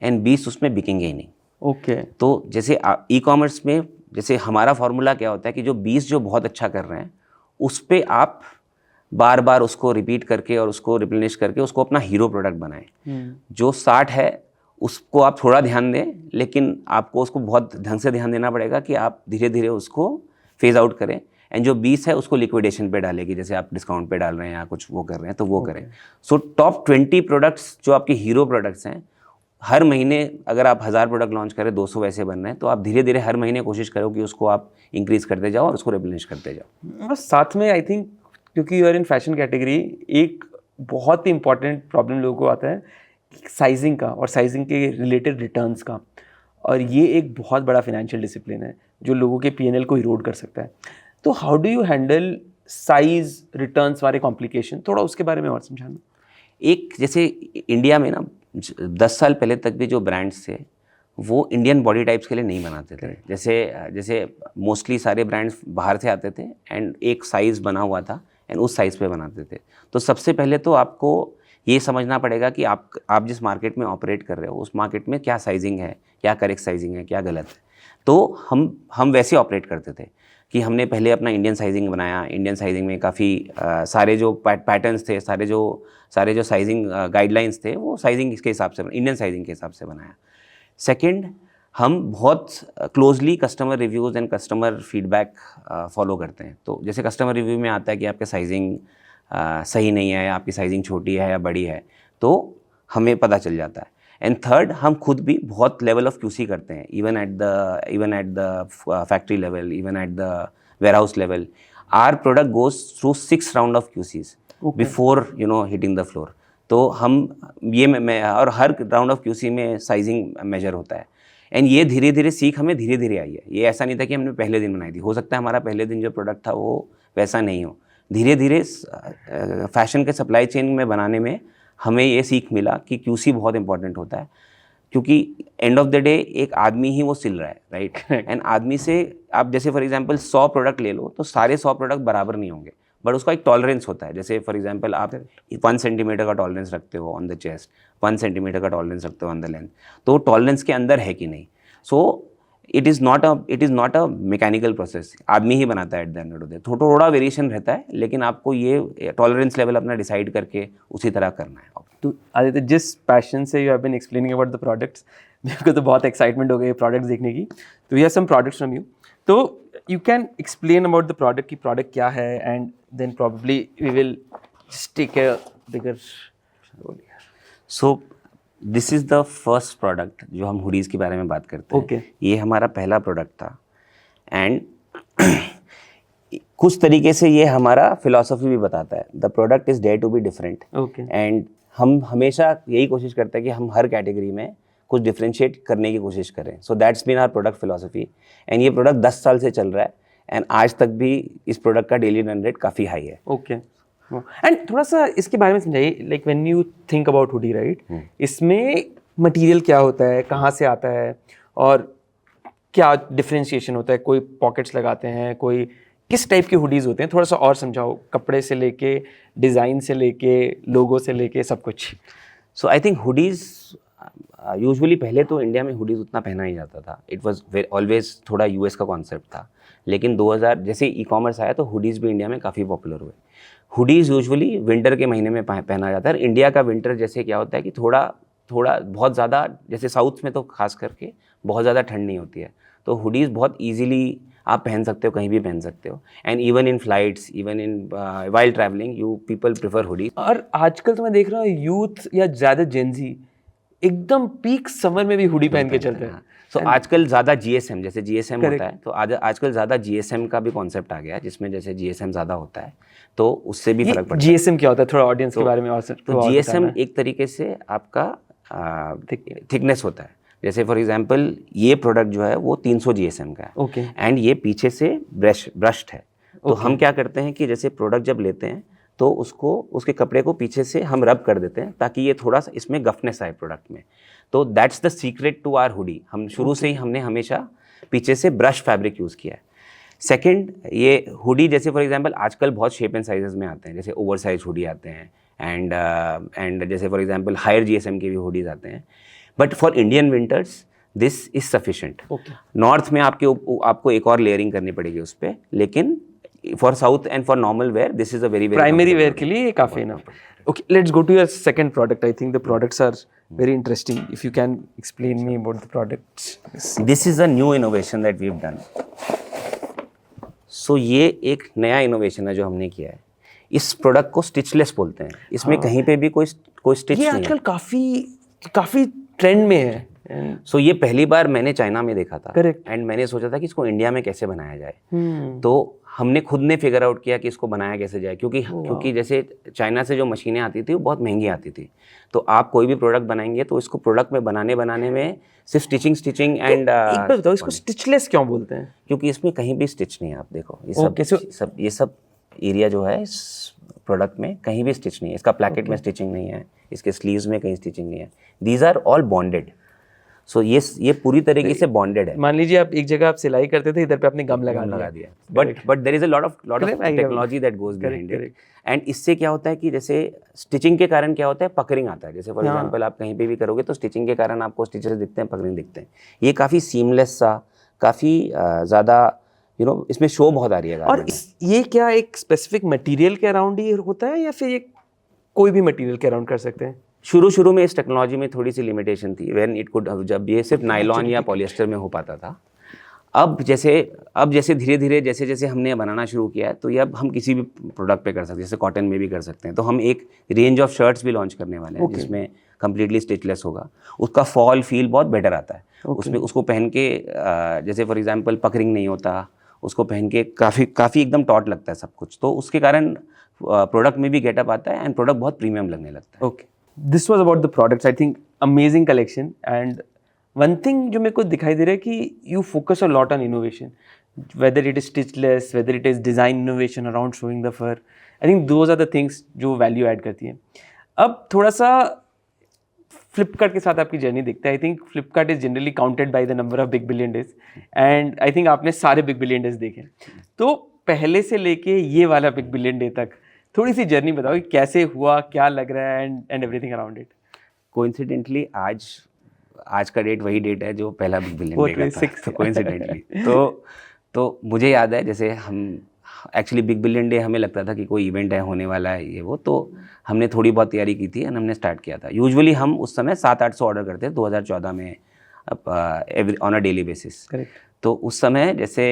एंड 20 उसमें बिकेंगे ही नहीं। ओके। तो जैसे ई कॉमर्स में जैसे हमारा फॉर्मूला क्या होता है कि जो 20 जो बहुत अच्छा कर रहे हैं, उस पर आप बार बार उसको रिपीट करके और उसको रिप्लेनिश करके उसको अपना हीरो प्रोडक्ट बनाएं। जो 60 है उसको आप थोड़ा ध्यान दें, लेकिन आपको उसको बहुत ढंग से ध्यान देना पड़ेगा कि आप धीरे धीरे उसको फेज आउट करें, एंड जो 20 है उसको लिक्विडेशन पे डालेगी, जैसे आप डिस्काउंट पे डाल रहे हैं या कुछ वो कर रहे हैं तो वो करें। सो टॉप 20 प्रोडक्ट्स जो आपके हीरो प्रोडक्ट्स हैं, हर महीने अगर आप 1000 प्रोडक्ट लॉन्च करें, 200 वैसे बन रहे हैं, तो आप धीरे धीरे हर महीने कोशिश करो कि उसको आप इंक्रीज करते जाओ और उसको रिप्लेनिश करते जाओ। बस साथ में आई थिंक क्योंकि you are in fashion category, एक बहुत ही इंपॉर्टेंट प्रॉब्लम लोगों को आता है साइजिंग का और साइजिंग के रिलेटेड रिटर्न्स का, और ये एक बहुत बड़ा फाइनेंशियल डिसिप्लिन है जो लोगों के पीएनएल को इरोड कर सकता है। तो how do you handle size returns वाले कॉम्प्लिकेशन, थोड़ा उसके बारे में और समझाना। एक जैसे इंडिया में ना 10 साल पहले तक भी जो ब्रांड्स थे वो इंडियन बॉडी टाइप्स के लिए नहीं बनाते थे। जैसे मोस्टली सारे ब्रांड्स बाहर से आते थे एंड एक साइज़ बना हुआ था एंड उस साइज़ पे बनाते थे। तो सबसे पहले तो आपको ये समझना पड़ेगा कि आप जिस मार्केट में ऑपरेट कर रहे हो उस मार्केट में क्या साइजिंग है, क्या करेक्ट साइजिंग है, क्या गलत है। तो हम वैसे ऑपरेट करते थे कि हमने पहले अपना इंडियन साइजिंग बनाया। इंडियन साइजिंग में काफ़ी सारे जो पैटर्न्स थे, सारे जो साइजिंग गाइडलाइंस थे, वो साइजिंग के हिसाब से, इंडियन साइजिंग के हिसाब से बनाया। सेकंड, हम बहुत closely customer reviews and customer feedback follow करते हैं। तो जैसे कस्टमर रिव्यू में आता है कि आपका साइजिंग सही नहीं है, आपकी साइजिंग छोटी है या बड़ी है, तो हमें पता चल जाता है। एंड थर्ड, हम खुद भी बहुत लेवल ऑफ क्यूसी करते हैं, even at the factory level, even at the warehouse level. Our product goes through 6 round of QCs before hitting the floor. तो हम ये और हर राउंड ऑफ क्यूसी में साइजिंग मेजर होता है। एंड ये धीरे धीरे सीख हमें धीरे धीरे आई है। ये ऐसा नहीं था कि हमने पहले दिन बनाई थी। हो सकता है हमारा पहले दिन जो प्रोडक्ट था वो वैसा नहीं हो। धीरे धीरे फैशन के सप्लाई चेन में बनाने में हमें ये सीख मिला कि क्यूसी बहुत इंपॉर्टेंट होता है, क्योंकि एंड ऑफ द डे एक आदमी ही वो सिल रहा है, राइट। एंड आदमी से आप जैसे फॉर एग्जांपल 100 प्रोडक्ट ले लो तो सारे 100 प्रोडक्ट बराबर नहीं होंगे, बट उसका एक टॉलरेंस होता है। जैसे फॉर एग्जांपल आप 1 सेंटीमीटर का टॉलरेंस रखते हो ऑन द चेस्ट, 1 सेंटीमीटर का टॉलरेंस रखते हो ऑन द लेंथ, तो टॉलरेंस के अंदर है कि नहीं। So it is not a mechanical process. आदमी ही बनाता है at the end of the day. थोड़ा वेरिएशन रहता है, लेकिन आपको ये टॉलरेंस लेवल अपना डिसाइड करके उसी तरह करना है। तो आदित्य, जिस पैशन से you have been explaining about the products, मेरे को तो बहुत एक्साइटमेंट हो गई प्रोडक्ट्स देखने की। तो we have some products from you, तो you can explain about the product, की प्रोडक्ट क्या है, and then probably we will just take a bigger roll. So this is the first product जो हम हुडीज़ के बारे में बात करते हैं। Okay. ये हमारा पहला प्रोडक्ट था एंड कुछ तरीके से ये हमारा फिलॉसफी भी बताता है। The product is dare to be different. Okay. And हम हमेशा यही कोशिश करते हैं कि हम हर कैटेगरी में कुछ डिफ्रेंशिएट करने की कोशिश करें। So that's been our product philosophy. And ये प्रोडक्ट 10 साल से चल रहा है एंड आज तक भी इस प्रोडक्ट का डेली रन रेट काफ़ी हाई है। ओके, एंड थोड़ा सा इसके बारे में समझाइए, like when you think about hoodie, right, इसमें मटेरियल क्या होता है, कहाँ से आता है, और क्या डिफरेंशिएशन होता है? कोई पॉकेट्स लगाते हैं, कोई किस टाइप के हुडीज़ होते हैं, थोड़ा सा और समझाओ। कपड़े से लेके, डिज़ाइन से लेके, लोगो से लेके, सब कुछ। सो आई थिंक हुडीज़ यूजुअली पहले तो इंडिया में हुडीज़ उतना पहना ही जाता था। इट वाज ऑलवेज थोड़ा यूएस का कॉन्सेप्ट था, लेकिन 2000 जैसे ई कॉमर्स आया तो हुडीज़ भी इंडिया में काफ़ी पॉपुलर हुए। हुडीज़ यूजुअली विंटर के महीने में पहना जाता है। इंडिया का विंटर जैसे क्या होता है कि थोड़ा बहुत ज़्यादा, जैसे साउथ में तो खास करके बहुत ज़्यादा ठंड नहीं होती है, तो हुडीज़ बहुत ईजिली आप पहन सकते हो, कहीं भी पहन सकते हो। And even in flights, even in while travelling, you people prefer hoodies. और आजकल तो मैं देख रहा हूँ यूथ या ज़्यादा जेंजी एकदम पीक समर में भी हुडी पहन के चलते हैं। सो आजकल ज़्यादा जीएसएम, जैसे जीएसएम होता है, तो आजकल ज़्यादा जीएसएम का भी कॉन्सेप्ट आ गया है, जिसमें जैसे जीएसएम ज़्यादा होता है तो उससे भी फर्क पड़ता है। जीएसएम क्या होता है, थोड़ा ऑडियंस के बारे में और तो जीएसएम एक तरीके से आपका थिकनेस होता है। जैसे फॉर एग्जांपल ये प्रोडक्ट जो है वो 300 जीएसएम का है। ओके। एंड ये पीछे से ब्रश्ड है। तो हम क्या करते हैं कि जैसे प्रोडक्ट जब लेते हैं तो उसके कपड़े को पीछे से हम रब कर देते हैं ताकि ये थोड़ा सा इसमें गफनेस आए प्रोडक्ट में। तो that's the secret to our hoodie. हम शुरू से ही हमने हमेशा पीछे से ब्रश फैब्रिक यूज़ किया है। सेकंड, ये हुडी जैसे फॉर एग्जांपल आजकल बहुत शेप एंड साइजेस में आते हैं, जैसे ओवर साइज हुडी आते हैं एंड जैसे फॉर एग्जांपल हायर जीएसएम के भी हुडीज आते हैं। But for Indian winters this is sufficient. North में आपको एक और लेयरिंग करनी पड़ेगी उस पर, लेकिन for south and for normal wear this is a very primary wear के लिए काफ़ी enough. Okay, let's go to your second product. I think the products are very interesting. If you can explain me about the products. This is a new innovation that we've done. So ये एक नया innovation है जो हमने किया है। इस product को स्टिचलेस बोलते हैं। इसमें कहीं पे भी कोई स्टिच नहीं है। ये आजकल काफ़ी ट्रेंड में है। सो ये पहली बार मैंने चाइना में देखा था। करेक्ट। एंड मैंने सोचा था कि इसको इंडिया में कैसे बनाया जाए। हम्म। तो हमने खुद ने फिगर आउट किया कि इसको बनाया कैसे जाए, क्योंकि जैसे चाइना से जो मशीनें आती थी वो बहुत महंगी आती थी। तो आप कोई भी प्रोडक्ट बनाएंगे तो इसको प्रोडक्ट में बनाने में सिर्फ स्टिचिंग एंड एक बार बताओ, इसको स्टिचलेस क्यों बोलते हैं? क्योंकि इसमें कहीं भी स्टिच नहीं है। आप देखो ये सब एरिया जो है इस प्रोडक्ट में कहीं भी स्टिच नहीं है। इसका प्लैकेट में स्टिचिंग नहीं है, इसके स्लीव्स में कहीं स्टिचिंग नहीं है। These are all bonded. So ये पूरी तरीके से बॉन्डेड है। मान लीजिए आप एक जगह आप सिलाई करते थे, इधर पे आपने गम लगा दिया। But there is a lot of technology that goes behind it. And इससे क्या होता है कि जैसे स्टिचिंग के कारण क्या होता है, पकरिंग आता है। जैसे फॉर एग्जांपल आप कहीं पे भी करोगे तो स्टिचिंग के कारण आपको स्टिचेस दिखते हैं, पकरिंग दिखते हैं। ये काफ़ी सीमलेस सा, काफ़ी ज़्यादा इसमें शो बहुत आ रही है। और ये क्या एक स्पेसिफिक मटेरियल के अराउंड ही होता है या फिर ये कोई भी मटेरियल के अराउंड कर सकते हैं? शुरू में इस टेक्नोलॉजी में थोड़ी सी लिमिटेशन थी, व्हेन इट कुड, जब ये सिर्फ नायलॉन या पॉलिएस्टर में हो पाता था। अब जैसे धीरे-धीरे जैसे हमने बनाना शुरू किया, तो ये अब हम किसी भी प्रोडक्ट पे कर सकते हैं, जैसे कॉटन में भी कर सकते हैं। तो हम एक रेंज ऑफ शर्ट्स भी लॉन्च करने वाले हैं, जिसमें कंप्लीटली स्टिचलेस होगा। उसका फॉल फील बहुत बेटर आता है। उसमें उसको पहन के जैसे फॉर एग्जांपल पकरिंग नहीं होता, उसको पहन के काफ़ी एकदम टॉट लगता है सब कुछ। तो उसके कारण प्रोडक्ट में भी गेटअप आता है एंड प्रोडक्ट बहुत प्रीमियम लगने लगता है। Okay, this was about the products. I think amazing collection. And one thing जो मेरे को दिखाई दे रहा है कि you focus a lot on innovation, whether it is stitchless, whether it is design innovation around showing the fur. I think those are the things जो value add करती हैं। अब थोड़ा सा फ्लिपकार्ट के साथ आपकी जर्नी देखते हैं। I think Flipkart is generally counted by the number of big billion days, and I think आपने सारे बिग बिलियन डेज देखे। तो पहले से लेके ये वाला बिग बिलियन डे तक थोड़ी सी जर्नी बताओ कि कैसे हुआ, क्या लग रहा है and everything around it. Coincidentally आज का डेट वही डेट है जो पहला बिग बिलियन डे का था। तो कोइंसिडेंटली तो मुझे याद है, जैसे हम एक्चुअली बिग बिलियन डे हमें लगता था कि कोई इवेंट है, होने वाला है ये वो, तो हमने थोड़ी बहुत तैयारी की थी एंड हमने स्टार्ट किया था। यूजुअली हम उस समय 700-800 ऑर्डर करते थे 2014 में ऑन अ डेली बेसिस। तो उस समय जैसे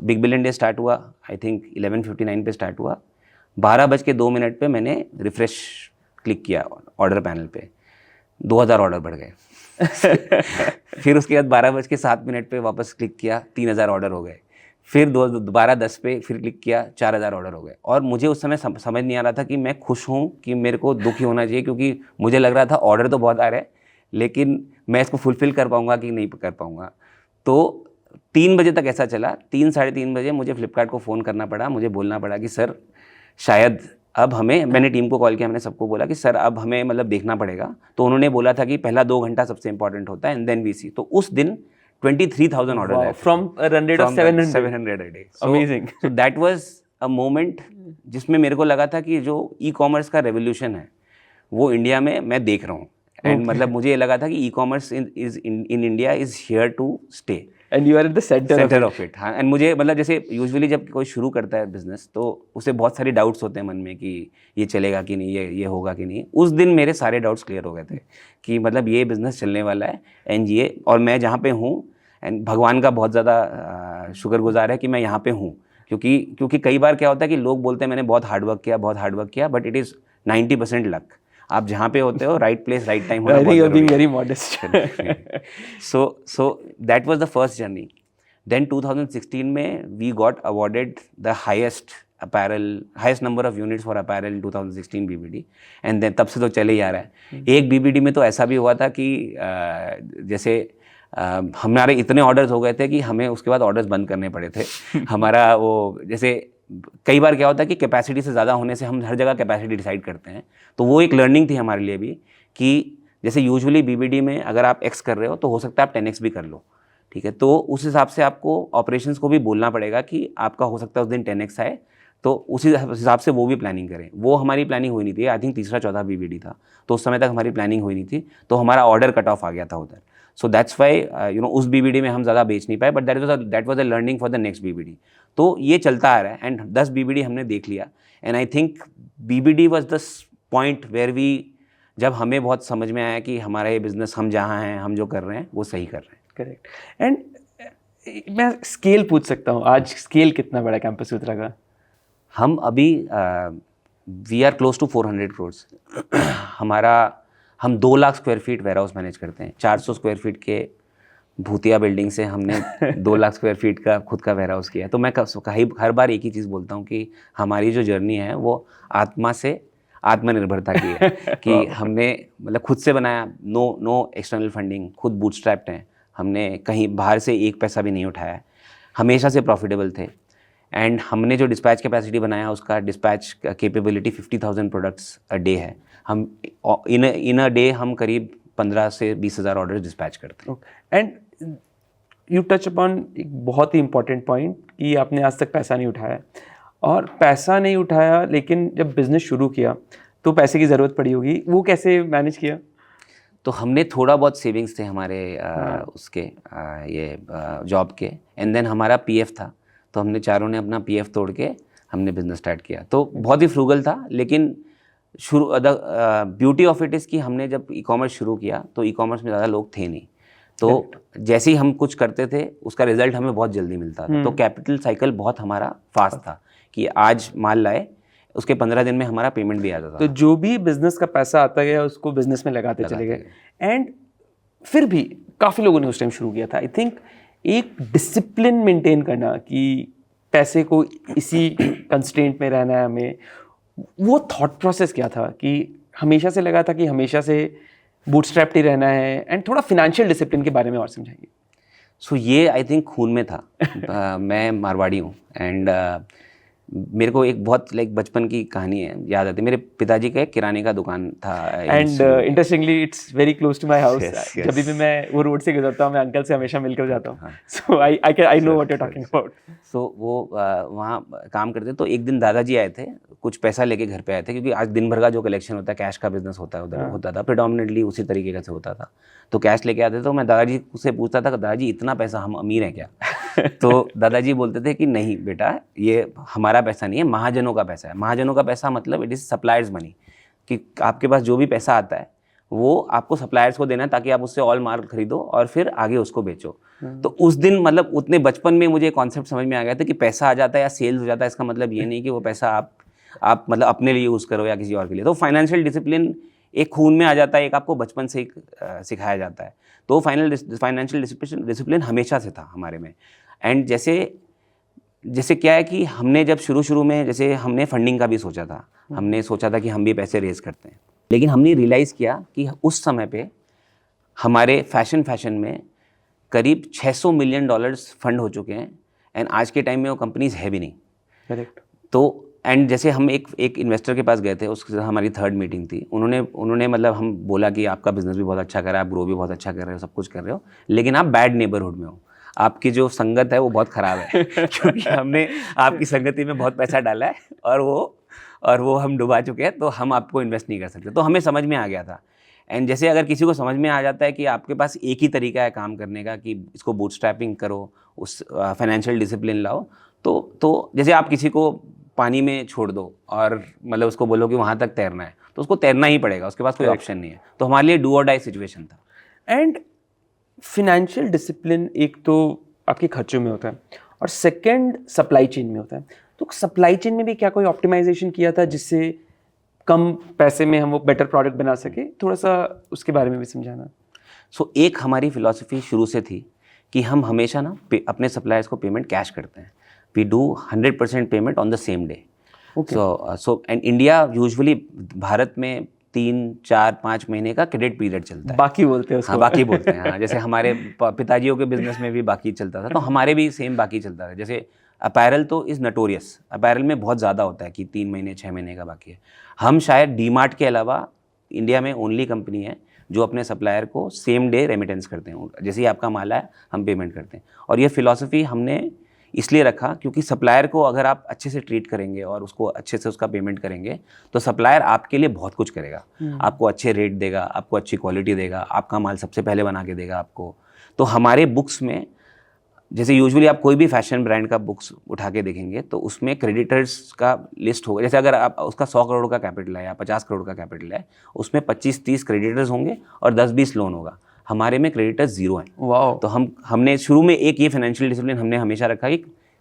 बिग बिलियन डे स्टार्ट हुआ, आई थिंक 11:59 पे स्टार्ट हुआ। 12:02 पे मैंने रिफ्रेश क्लिक किया ऑर्डर पैनल पे, 2000 ऑर्डर बढ़ गए। फिर उसके बाद 12:07 पे वापस क्लिक किया, 3000 ऑर्डर हो गए। फिर 12:10 पे फिर क्लिक किया, 4000 ऑर्डर हो गए। और मुझे उस समय समझ नहीं आ रहा था कि मैं खुश हूँ कि मेरे को दुखी होना चाहिए, क्योंकि मुझे लग रहा था ऑर्डर तो बहुत आ रहे हैं, लेकिन मैं इसको फुलफ़िल कर पाऊँगा कि नहीं कर पाऊँगा। तो 3 बजे तक ऐसा चला। 3-साढ़े 3 बजे मुझे फ्लिपकार्ट को फ़ोन करना पड़ा, मुझे बोलना पड़ा कि सर शायद अब हमें, मैंने टीम को कॉल किया, मैंने सबको बोला कि सर अब हमें मतलब देखना पड़ेगा। तो उन्होंने बोला था कि पहला 2 घंटा सबसे इंपॉर्टेंट होता है एंड देन वी सी। तो उस दिन 23,000 ऑर्डर आए from a run rate of 700 a day। Amazing. So that was a moment जिसमें मेरे को लगा था कि जो ई कॉमर्स का रेवोल्यूशन है वो इंडिया में मैं देख रहा हूँ। एंड मतलब मुझे ये लगा था कि e commerce in India is here to stay and you are at the centre of it. हाँ, एंड मुझे मतलब जैसे यूजुअली जब कोई शुरू करता है बिजनेस तो उसे बहुत सारे डाउट्स होते हैं मन में कि ये चलेगा कि नहीं, ये होगा कि नहीं। उस दिन मेरे सारे डाउट्स क्लियर हो गए थे कि मतलब ये बिज़नेस चलने वाला है एंड ये, और मैं जहाँ पे हूँ, एंड भगवान का बहुत ज़्यादा शुक्रगुजार है कि मैं यहाँ पे हूँ। क्योंकि कई बार क्या होता है कि लोग बोलते हैं मैंने बहुत हार्डवर्क किया, बट इट इज़ 90% लक। आप जहाँ पे होते हो, राइट प्लेस राइट टाइम होना बहुत ज़रूरी है। Very modest. So that was the first journey. Then 2016 में we got awarded the highest number of units for apparel in 2016 BBD, and then तब से तो चले ही आ रहा है। एक BBD में तो ऐसा भी हुआ था कि जैसे हमारे इतने ऑर्डर्स हो गए थे कि हमें उसके बाद ऑर्डर्स बंद करने पड़े थे। हमारा वो जैसे कई बार क्या होता है कि कैपेसिटी से ज़्यादा होने से हम हर जगह कैपेसिटी डिसाइड करते हैं। तो वो एक लर्निंग थी हमारे लिए भी कि जैसे यूजुअली BBD में अगर आप X कर रहे हो तो हो सकता है आप 10X भी कर लो, ठीक है। तो उस हिसाब से आपको ऑपरेशंस को भी बोलना पड़ेगा कि आपका हो सकता है उस दिन 10X आए, तो उसी हिसाब से वो भी प्लानिंग करें। वो हमारी प्लानिंग हुई नहीं थी। आई थिंक तीसरा-चौथा BBD था, तो उस समय तक हमारी प्लानिंग हुई नहीं थी, तो हमारा ऑर्डर कट ऑफ आ गया था उधर। सो दैट्स वाई उस BBD में हम ज़्यादा बेच नहीं पाए, but that was a learning for the next BBD। तो ये चलता आ रहा है एंड 10 BBD हमने देख लिया, and I think BBD was the point where जब हमें बहुत समझ में आया कि हमारा ये बिज़नेस, हम जहाँ हैं, हम जो कर रहे हैं वो सही कर रहे हैं। करेक्ट। एंड मैं स्केल पूछ सकता हूँ, आज स्केल कितना बड़ा कैंपस सूत्रा का? हम अभी we are close to 400 crores। हम 2 lakh square feet warehouse manage करते हैं। 400 स्क्वायर फीट के भूतिया बिल्डिंग से हमने 2 लाख स्क्वायर फीट का खुद का वेयर हाउस किया। तो मैं हर बार एक ही चीज़ बोलता हूँ कि हमारी जो जर्नी है वो आत्मा से आत्मनिर्भरता की है कि हमने मतलब खुद से बनाया, नो एक्सटर्नल फंडिंग, खुद बूटस्ट्रैप्ड हैं, हमने कहीं बाहर से एक पैसा भी नहीं उठाया, हमेशा से प्रॉफिटेबल थे। एंड हमने जो डिस्पैच कैपेसिटी बनाया उसका dispatch capability 50,000 products a day है। हम इन अ डे हम करीब 15 से 20,000 ऑर्डर डिस्पैच करते हैं। एंड यू टच अपॉन एक बहुत ही इंपॉर्टेंट पॉइंट कि आपने आज तक पैसा नहीं उठाया, और पैसा नहीं उठाया लेकिन जब बिज़नेस शुरू किया तो पैसे की ज़रूरत पड़ी होगी, वो कैसे मैनेज किया? तो हमने थोड़ा बहुत सेविंग्स थे हमारे उसके ये जॉब के, एंड देन हमारा पीएफ था, तो हमने चारों ने अपना पीएफ तोड़ के हमने बिज़नेस स्टार्ट किया। तो बहुत ही फ्रूगल था, लेकिन शुरू ब्यूटी ऑफ इट इज़ कि हमने जब ई कॉमर्स शुरू किया तो ई कॉमर्स में ज़्यादा लोग थे नहीं, तो जैसे ही हम कुछ करते थे उसका रिजल्ट हमें बहुत जल्दी मिलता था। तो कैपिटल साइकिल बहुत हमारा फास्ट था कि आज माल लाए उसके 15 दिन में हमारा पेमेंट भी आ जाता था। तो जो भी बिजनेस का पैसा आता गया उसको बिजनेस में लगाते चले गए। एंड फिर भी काफ़ी लोगों ने उस टाइम शुरू किया था। आई थिंक एक डिसिप्लिन मेंटेन करना कि पैसे को इसी कंस्ट्रेंट में रहना है हमें, वो थॉट प्रोसेस क्या था कि हमेशा से लगा था कि हमेशा से बूटस्ट्रैप्ड ही रहना है? एंड थोड़ा फिनेंशियल डिसिप्लिन के बारे में और समझाइए। सो ये आई थिंक खून में था। मैं मारवाड़ी हूँ, एंड मेरे को एक बहुत बचपन की कहानी है याद आती है। मेरे पिताजी का एक किराने का दुकान था, and interestingly it's very close to my house. जब भी मैं वो रोड से गुजरता हूँ मैं अंकल से हमेशा मिलकर जाता हूँ। So I know what you are talking about. So वो वहाँ काम करते, तो एक दिन दादाजी आए थे, कुछ पैसा लेके घर पे आए थे, क्योंकि आज दिन भर का जो कलेक्शन होता है, कैश का बिजनेस होता है उधर होता था, प्रिडोमिनेटली उसी तरीके का से होता था। तो कैश लेके आते थे, तो मैं दादाजी से पूछता था दादाजी इतना पैसा, हम अमीर हैं क्या? तो दादाजी बोलते थे कि नहीं बेटा, ये हमारा पैसा नहीं है, महाजनों का पैसा है। महाजनों का पैसा मतलब इट इज़ सप्लायर्स मनी, कि आपके पास जो भी पैसा आता है वो आपको सप्लायर्स को देना है ताकि आप उससे ऑल माल खरीदो और फिर आगे उसको बेचो। तो उस दिन मतलब उतने बचपन में मुझे कॉन्सेप्ट समझ में आ गया था कि पैसा आ जाता है या सेल्स हो जाता है, इसका मतलब ये नहीं कि वो पैसा आप मतलब अपने लिए यूज़ करो या किसी और के लिए। तो फाइनेंशियल डिसिप्लिन एक खून में आ जाता है, एक आपको बचपन से सिखाया जाता है। तो फाइनेंशियल डिसिप्लिन हमेशा से था हमारे में। एंड जैसे क्या है कि हमने जब शुरू में जैसे हमने फंडिंग का भी सोचा था, हमने सोचा था कि हम भी पैसे रेज करते हैं, लेकिन हमने रियलाइज़ किया कि उस समय पे हमारे फैशन में करीब $600 मिलियन फंड हो चुके हैं, एंड आज के टाइम में वो कंपनीज है भी नहीं। करेक्ट। तो एंड जैसे हम एक इन्वेस्टर के पास गए थे, उसके साथ हमारी 3rd मीटिंग थी, उन्होंने मतलब हम बोला कि आपका बिजनेस भी बहुत अच्छा कर रहा है, आप ग्रो भी बहुत अच्छा कर रहे हो, सब कुछ कर रहे हो, लेकिन आप बैड नेबरहुड में हो, आपकी जो संगत है वो बहुत ख़राब है क्योंकि हमने आपकी संगति में बहुत पैसा डाला है और वो हम डुबा चुके हैं, तो हम आपको इन्वेस्ट नहीं कर सकते। तो हमें समझ में आ गया था। एंड जैसे अगर किसी को समझ में आ जाता है कि आपके पास एक ही तरीका है काम करने का कि इसको बूटस्ट्रैपिंग करो, उस फाइनेंशियल डिसिप्लिन लाओ, तो जैसे आप किसी को पानी में छोड़ दो और मतलब उसको बोलो कि वहाँ तक तैरना है, तो उसको तैरना ही पड़ेगा, उसके पास कोई ऑप्शन नहीं है। तो हमारे लिए डू और डाई सिचुएशन था। एंड फिनेंशियल डिसिप्लिन एक तो आपके खर्चों में होता है और सेकंड सप्लाई चेन में होता है। तो सप्लाई चेन में भी क्या कोई ऑप्टिमाइजेशन किया था जिससे कम पैसे में हम वो बेटर प्रोडक्ट बना सके? थोड़ा सा उसके बारे में भी समझाना। सो एक हमारी फिलॉसफी शुरू से थी कि हम हमेशा ना अपने सप्लायर्स को पेमेंट कैश करते हैं। We do 100% payment on the same day. So and India usually Bharat में 3, 4, 5 महीने का क्रेडिट पीरियड चलता है। बाकी बोलते हैं उसको। हाँ, बाकी बोलते हैं। हाँ, जैसे हमारे पिताजियों के बिजनेस में भी बाकी चलता था, तो हमारे भी सेम बाकी चलता था। जैसे अपैरल तो इज़ नटोरियस, अपैरल में बहुत ज़्यादा होता है कि 3 महीने 6 महीने का बाकी है। हम शायद डीमार्ट के अलावा इंडिया में ओनली कंपनी है जो अपने सप्लायर को सेम डे रेमिटेंस करते हैं। जैसे ही आपका माल आया हम पेमेंट करते हैं। और ये फिलॉसफी हमने इसलिए रखा क्योंकि सप्लायर को अगर आप अच्छे से ट्रीट करेंगे और उसको अच्छे से उसका पेमेंट करेंगे तो सप्लायर आपके लिए बहुत कुछ करेगा। आपको अच्छे रेट देगा, आपको अच्छी क्वालिटी देगा, आपका माल सबसे पहले बना के देगा आपको। तो हमारे बुक्स में जैसे यूजुअली आप कोई भी फैशन ब्रांड का बुक्स उठा के देखेंगे तो उसमें क्रेडिटर्स का लिस्ट होगा। जैसे अगर आप उसका 100 करोड़ का कैपिटल है या 50 करोड़ का कैपिटल है, उसमें 25-30 क्रेडिटर्स होंगे और 10-20 लोन होगा। हमारे में क्रेडिटर्स 0 हैं। वाओ। तो हमने शुरू में एक ये फाइनेंशियल डिसिप्लिन हमने हमेशा रखा कि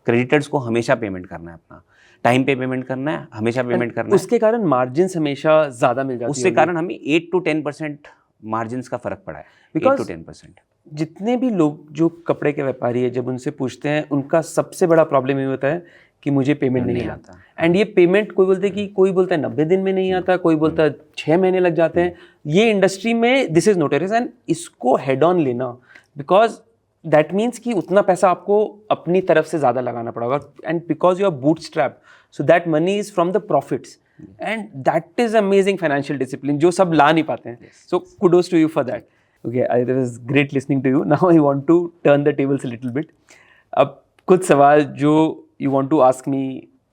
क्रेडिटर्स को हमेशा पेमेंट करना है, अपना टाइम पे पेमेंट करना है, हमेशा पेमेंट करना है। उसके कारण मार्जिन्स हमेशा ज़्यादा मिल जाती है। उसके कारण हमें 8 to 10% मार्जिन्स का फर्क पड़ा है, 8 to 10%। जितने भी लोग जो कपड़े के व्यापारी है, जब उनसे पूछते हैं, उनका सबसे बड़ा प्रॉब्लम ये होता है कि मुझे पेमेंट नहीं आता। एंड ये पेमेंट कोई बोलते हैं कि कोई बोलता है 90 दिन में नहीं आता, कोई बोलता है 6 महीने लग जाते हैं। ये इंडस्ट्री में दिस इज नोटोरियस, एंड इसको हेड ऑन लेना, बिकॉज दैट मीन्स कि उतना पैसा आपको अपनी तरफ से ज़्यादा लगाना पड़ेगा, and because you are bootstrap, so that money is from the profits, and that is amazing financial discipline जो सब ला नहीं पाते हैं। So kudos to you for that. Okay, it was great listening to you. Now I want to turn the tables a little bit. अब कुछ सवाल जो you want to ask me,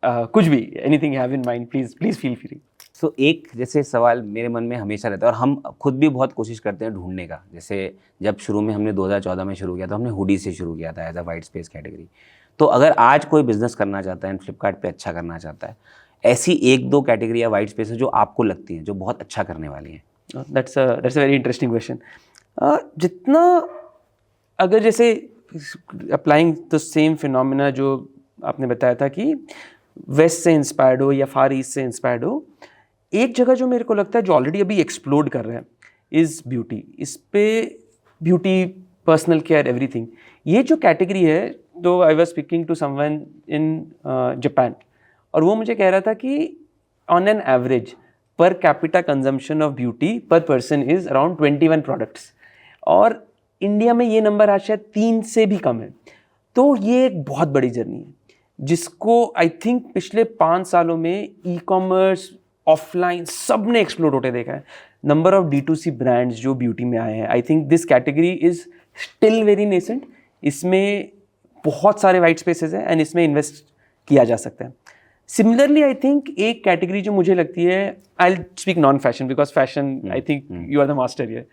कुछ भी, anything you have in mind, please feel free. So एक जैसे सवाल मेरे मन में हमेशा रहता है, और हम खुद भी बहुत कोशिश करते हैं ढूंढने का। जैसे जब शुरू में हमने 2014 में शुरू किया तो हमने हुडी से शुरू किया था as a white space category. तो अगर आज कोई बिजनेस करना चाहता है, फ्लिपकार्ट पे अच्छा करना चाहता है, ऐसी 1-2 कैटेगरी या वाइट स्पेस जो आपको लगती हैं जो बहुत अच्छा करने वाली हैं? That's a very interesting question. जितना अगर जैसे अप्लाइंग द सेम फिनोमिना जो आपने बताया था कि वेस्ट से इंस्पायर्ड हो या फार ईस्ट से इंस्पायर्ड हो, एक जगह जो मेरे को लगता है जो ऑलरेडी अभी एक्सप्लोड कर रहा है इज़ ब्यूटी। इस पे ब्यूटी, पर्सनल केयर, एवरीथिंग, ये जो कैटेगरी है, तो I was speaking to someone in Japan, और वो मुझे कह रहा था कि on an average per capita consumption of beauty per person is around 21 products, और इंडिया में ये नंबर आज शायद 3 से भी कम है। तो ये एक बहुत बड़ी जर्नी है जिसको आई थिंक पिछले 5 सालों में ई कॉमर्स, ऑफलाइन, सब ने एक्सप्लोड होते देखा है। नंबर ऑफ D2C ब्रांड्स जो ब्यूटी में आए हैं, I think this category is still very nascent. इसमें बहुत सारे वाइट स्पेसेस हैं एंड इसमें इन्वेस्ट किया जा सकता है। सिमिलरली आई थिंक एक कैटेगरी जो मुझे लगती है, I speak non fashion because fashion I think you are the master here,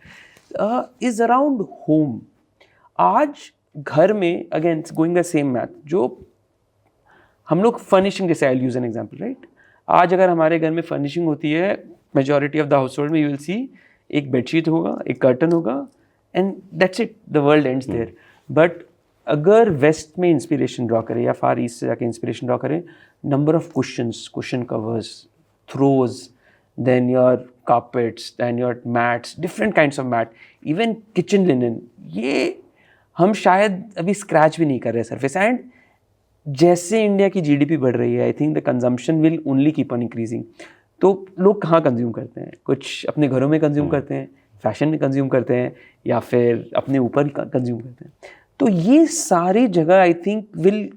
is around home. आज घर में, again going the same math, जो हम लोग फर्निशिंग, जैसे I use an example, right? आज अगर हमारे घर में फर्निशिंग होती है, majority of the household में यू विल सी एक बेडशीट होगा, एक कर्टन होगा, and that's it, the world ends there. But अगर वेस्ट में इंस्पिरेशन ड्रॉ करें या फार ईस्ट से जाके इंस्पिरेशन ड्रॉ करें, number of cushions, cushion covers, throws, then your carpets, then your mats, different kinds of mat, even kitchen linen, ये हम शायद अभी स्क्रैच भी नहीं कर रहे सरफेस। एंड जैसे इंडिया की GDP बढ़ रही है, I think the consumption will only keep on increasing. तो लोग कहाँ कंज्यूम करते हैं? कुछ अपने घरों में कंज्यूम करते हैं, फैशन में कंज्यूम करते हैं, या फिर अपने ऊपर कंज्यूम करते हैं। तो ये सारी जगह I think will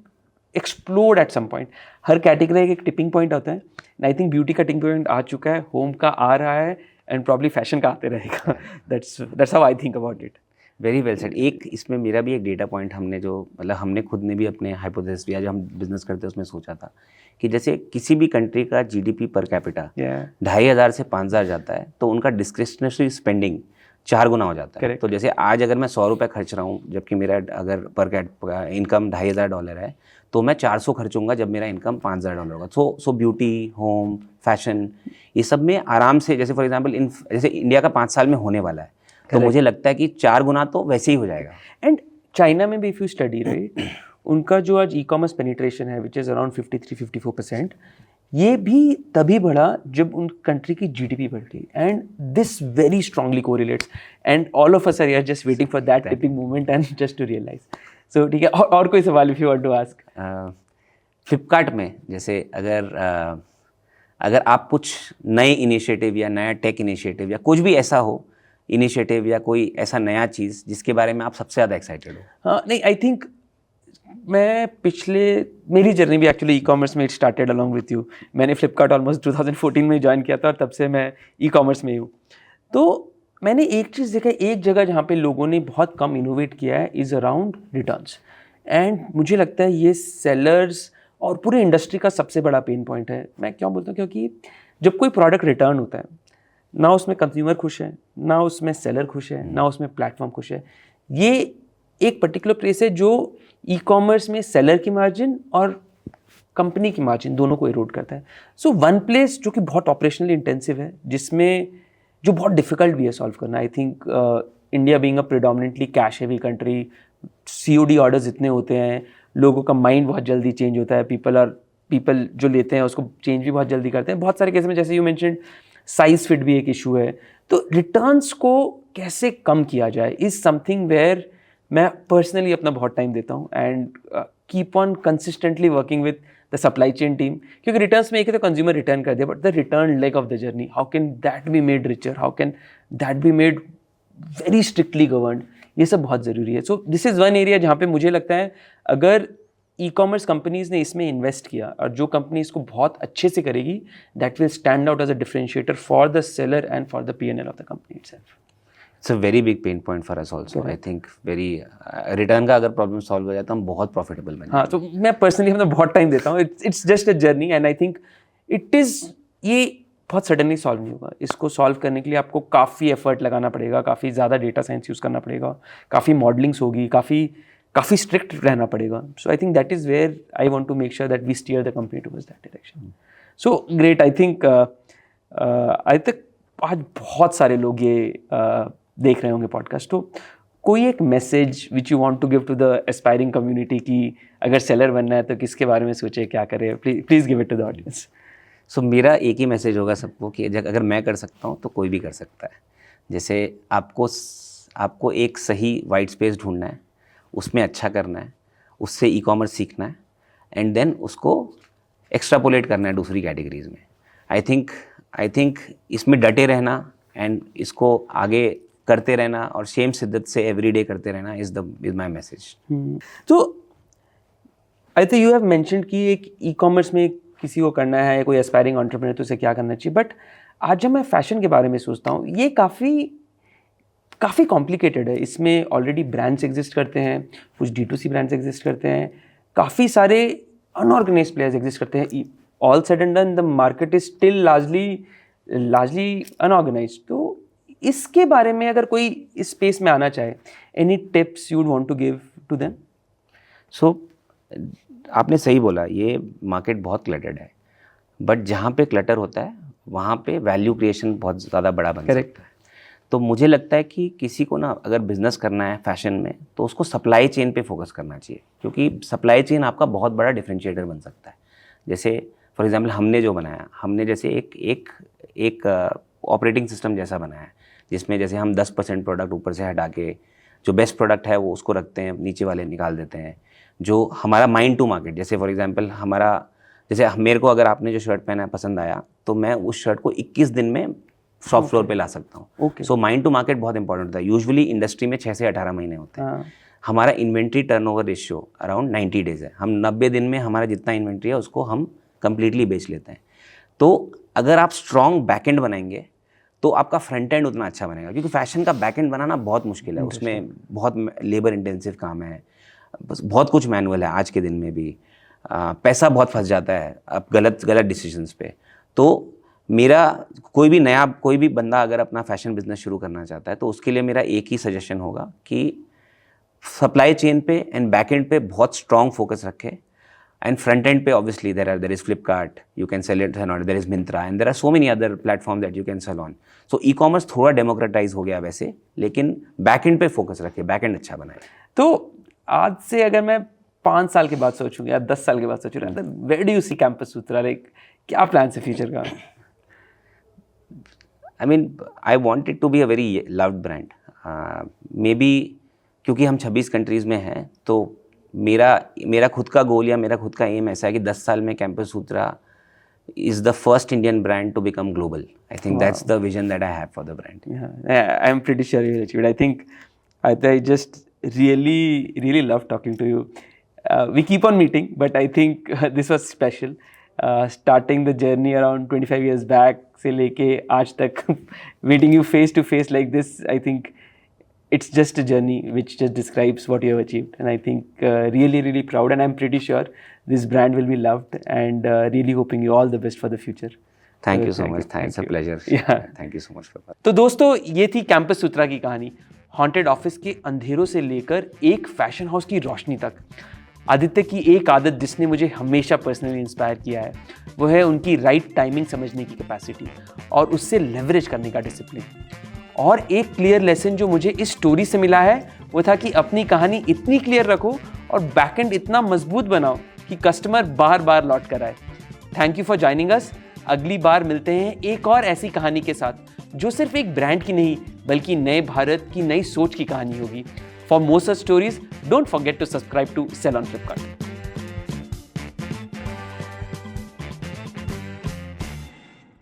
explode at some point. हर कैटेगरी का एक टिपिंग पॉइंट होता है, आई थिंक ब्यूटी का टिपिंग पॉइंट आ चुका है, होम का आ रहा है, एंड प्रॉब्ली फैशन का आते रहेगा। That's how I think about it. Very well said. एक इसमें मेरा भी एक डेटा पॉइंट, हमने जो मतलब हमने खुद ने भी अपने हाइपोथेसिस दिया, जो हम बिजनेस करते हैं उसमें सोचा था कि जैसे किसी भी कंट्री का GDP पर कैपिटा 2500 से 5000 जाता है, तो उनका डिस्क्रिशनरी स्पेंडिंग 4 गुना हो जाता है। Correct. तो जैसे आज अगर मैं 100 रुपये खर्च रहा हूँ, जबकि मेरा अगर पर कैट इनकम $2500 है, तो मैं 400 खर्चूंगा जब मेरा इनकम $5000 होगा। सो ब्यूटी, होम, फैशन, ये सब में आराम से, जैसे फॉर एग्जांपल जैसे इंडिया का 5 साल में होने वाला है, तो मुझे लगता है कि 4 गुना तो वैसे ही हो जाएगा। एंड चाइना में भी इफ़ यू स्टडी, राइट, उनका जो आज ई कॉमर्स पेनिट्रेशन है विच इज़ अराउंड 53-54%, ये भी तभी बढ़ा जब उन कंट्री की GDP बढ़ गई। And this very strongly correlates, and all of us are just waiting for that tipping moment and just to realise. So ठीक है, और कोई सवाल if you want to ask? Flipkart में जैसे अगर आप कुछ नए इनिशिएटिव या नया टेक इनिशिएटिव या कुछ भी ऐसा हो इनिशिएटिव या कोई ऐसा नया चीज़ जिसके बारे में आप सबसे ज़्यादा एक्साइटेड हो? हाँ, नहीं, आई थिंक मैं मेरी जर्नी भी एक्चुअली ई कॉमर्स में it started along with you. मैंने फ्लिपकार्ट ऑलमोस्ट 2014 में ज्वाइन किया था, और तब से मैं ई कॉमर्स में ही हूँ। तो मैंने एक चीज़ देखा, एक जगह जहाँ पे लोगों ने बहुत कम इनोवेट किया है इज़ अराउंड रिटर्न्स। एंड मुझे लगता है ये सेलर्स और पूरी इंडस्ट्री का सबसे बड़ा पेन पॉइंट है। मैं क्यों बोलता हूँ? क्योंकि जब कोई प्रोडक्ट रिटर्न होता है, ना उसमें कंज्यूमर खुश है, ना उसमें सेलर खुश है, ना उसमें प्लेटफॉर्म खुश है। ये एक पर्टिकुलर प्लेस है जो ई कॉमर्स में सेलर की मार्जिन और कंपनी की मार्जिन दोनों को इरोड करता है। सो वन प्लेस जो कि बहुत ऑपरेशनली इंटेंसिव है, जिसमें जो बहुत डिफिकल्ट भी है सॉल्व करना। I think India being a predominantly cash heavy country, COD orders इतने होते हैं, लोगों का माइंड बहुत जल्दी चेंज होता है, पीपल जो लेते हैं उसको चेंज भी बहुत जल्दी करते हैं। बहुत सारे केस में जैसे यू मेंशन्ड साइज फिट भी एक इशू है। तो रिटर्न्स को कैसे कम किया जाए इज समथिंग वेयर मैं पर्सनली अपना बहुत टाइम देता हूँ and keep on consistently working with the supply chain team, क्योंकि रिटर्न्स में एक है तो कंज्यूमर रिटर्न कर दिया, but the return leg of the journey, how can that be made richer, how can that be made very strictly governed, ये सब बहुत ज़रूरी है। So this is one area जहाँ पे मुझे लगता है अगर ई-कॉमर्स कंपनीज़ ने इसमें इन्वेस्ट किया और जो कंपनी इसको बहुत अच्छे से करेगी, that will stand out as a differentiator for the seller and for the P&L of the company itself. It's a very big pain point for us also. I think very return का अगर problem solve हो जाए तो हम बहुत profitable बने। हाँ, तो मैं पर्सनली अपना बहुत टाइम देता हूँ। It's just a journey and I think ये बहुत सडनली सॉल्व नहीं होगा। इसको सॉल्व करने के लिए आपको काफ़ी एफर्ट लगाना पड़ेगा, काफ़ी ज़्यादा डेटा साइंस यूज़ करना पड़ेगा, काफ़ी मॉडलिंग्स होगी, काफ़ी स्ट्रिक्ट रहना पड़ेगा। So I think that is where I want to make sure that we steer the company towards that direction. So great. I think आज बहुत सारे लोग ये देख रहे होंगे पॉडकास्ट, तो कोई एक message which you want to give to the aspiring community कि अगर सेलर बनना है तो किसके बारे में सोचे, क्या करे, please give it to the audience. So मेरा एक ही मैसेज होगा सबको कि अगर मैं कर सकता हूँ तो कोई भी कर सकता है। जैसे आपको एक सही वाइट स्पेस ढूंढना है, उसमें अच्छा करना है, उससे ई-कॉमर्स सीखना है एंड देन उसको एक्स्ट्रापोलेट करना है दूसरी कैटेगरीज में। आई थिंक इसमें डटे रहना एंड इसको आगे करते रहना और शेम शिद्दत से एवरीडे करते रहना इज माय मैसेज। तो I think you have mentioned कि एक ई-कॉमर्स में किसी को करना है, कोई एस्पायरिंग एंटरप्रेन्योर तो उसे क्या करना चाहिए, बट आज जब मैं फैशन के बारे में सोचता हूँ ये काफ़ी कॉम्प्लिकेटेड है। इसमें ऑलरेडी ब्रांड्स एग्जिस्ट करते हैं, कुछ D2C ब्रांड्स एग्जिस्ट करते हैं, काफ़ी सारे अनऑर्गेनाइज्ड प्लेयर्स एग्जिस्ट करते हैं। All said and done the market is still largely unorganised. तो इसके बारे में अगर कोई इस स्पेस में आना चाहे, any tips you would want to give to them? So आपने सही बोला, ये मार्केट बहुत क्लटर्ड है, बट जहाँ पे क्लटर होता है वहाँ पे वैल्यू क्रिएशन बहुत ज़्यादा बड़ा बन सकता है। तो मुझे लगता है कि किसी को ना अगर बिज़नेस करना है फैशन में तो उसको सप्लाई चेन पे फोकस करना चाहिए, क्योंकि सप्लाई चेन आपका बहुत बड़ा डिफरेंशिएटर बन सकता है। जैसे फॉर एग्जांपल हमने जो बनाया, हमने जैसे एक ऑपरेटिंग सिस्टम जैसा बनाया है जिसमें जैसे हम 10% प्रोडक्ट ऊपर से हटा के जो बेस्ट प्रोडक्ट है वो उसको रखते हैं, नीचे वाले निकाल देते हैं। जो हमारा माइंड टू मार्केट, जैसे फॉर एग्जांपल जैसे मेरे को अगर आपने जो शर्ट पहना है पसंद आया तो मैं उस शर्ट को 21 दिन में शॉप फ्लोर पे ला सकता हूँ। सो माइंड टू मार्केट बहुत इंपॉर्टेंट होता है। यूजुअली इंडस्ट्री में 6 से 18 महीने होते हैं। हमारा inventory turnover ratio around 90 days है। हम 90 दिन में हमारा जितना इन्वेंट्री है उसको हम कंप्लीटली बेच लेते हैं। तो अगर आप स्ट्रॉन्ग बैकएंड बनाएंगे तो आपका फ्रंट एंड उतना अच्छा बनेगा, क्योंकि फैशन का बैकएंड बनाना बहुत मुश्किल है। उसमें बहुत लेबर इंटेंसिव काम है, बस बहुत कुछ मैनुअल है आज के दिन में भी। पैसा बहुत फंस जाता है अब गलत डिसीजंस पे। तो मेरा कोई भी बंदा अगर अपना फैशन बिजनेस शुरू करना चाहता है तो उसके लिए मेरा एक ही सजेशन होगा कि सप्लाई चेन पे एंड बैक एंड पे बहुत स्ट्रॉन्ग फोकस रखे, एंड फ्रंट एंड पे obviously there is Flipkart, you can sell it on, there is Myntra and there are so many other platform that you can sell on. So e-commerce थोड़ा democratise हो गया वैसे, लेकिन back end पे focus रखे, back end अच्छा बनाए। तो आज से अगर मैं 5 साल के बाद सोचूं या 10 साल के बाद सोचूं, where do you see Campus Sutra, like क्या प्लान है फ्यूचर का? I mean, I want it to be a very loved brand. Maybe क्योंकि हम 26 कंट्रीज़ में हैं, तो मेरा खुद का गोल या मेरा खुद का एम ऐसा है कि 10 साल में campus Sutra is the first Indian brand to become global. I think that's the vision that I have for the brand. Yeah, I'm pretty sure you'll achieve it. I just really love talking to you. We keep on meeting, but I think this was special. Starting the journey around 25 years back से लेके आज तक meeting you face to face like this, I think it's just a journey which just describes what you have achieved, and I think really proud, and I'm pretty sure this brand will be loved, and really hoping you all the best for the future. Thank you so much. It's a pleasure. Yeah. Thank you so much for that. तो दोस्तों ये थी campus Sutra की कहानी। Haunted office के अंधेरों से लेकर एक फैशन हाउस की रोशनी तक। आदित्य की एक आदत जिसने मुझे हमेशा पर्सनली इंस्पायर किया है वो है उनकी राइट टाइमिंग समझने की कैपेसिटी और उससे लेवरेज करने का डिसिप्लिन। और एक क्लियर लेसन जो मुझे इस स्टोरी से मिला है वो था कि अपनी कहानी इतनी क्लियर रखो और बैकएंड इतना मजबूत बनाओ कि कस्टमर बार बार लौट कर आए। Thank you for joining us. अगली बार मिलते हैं एक और ऐसी कहानी के साथ जो सिर्फ एक ब्रांड की नहीं बल्कि नए भारत की नई सोच की कहानी होगी। For more such stories don't forget to subscribe to sell on Flipkart.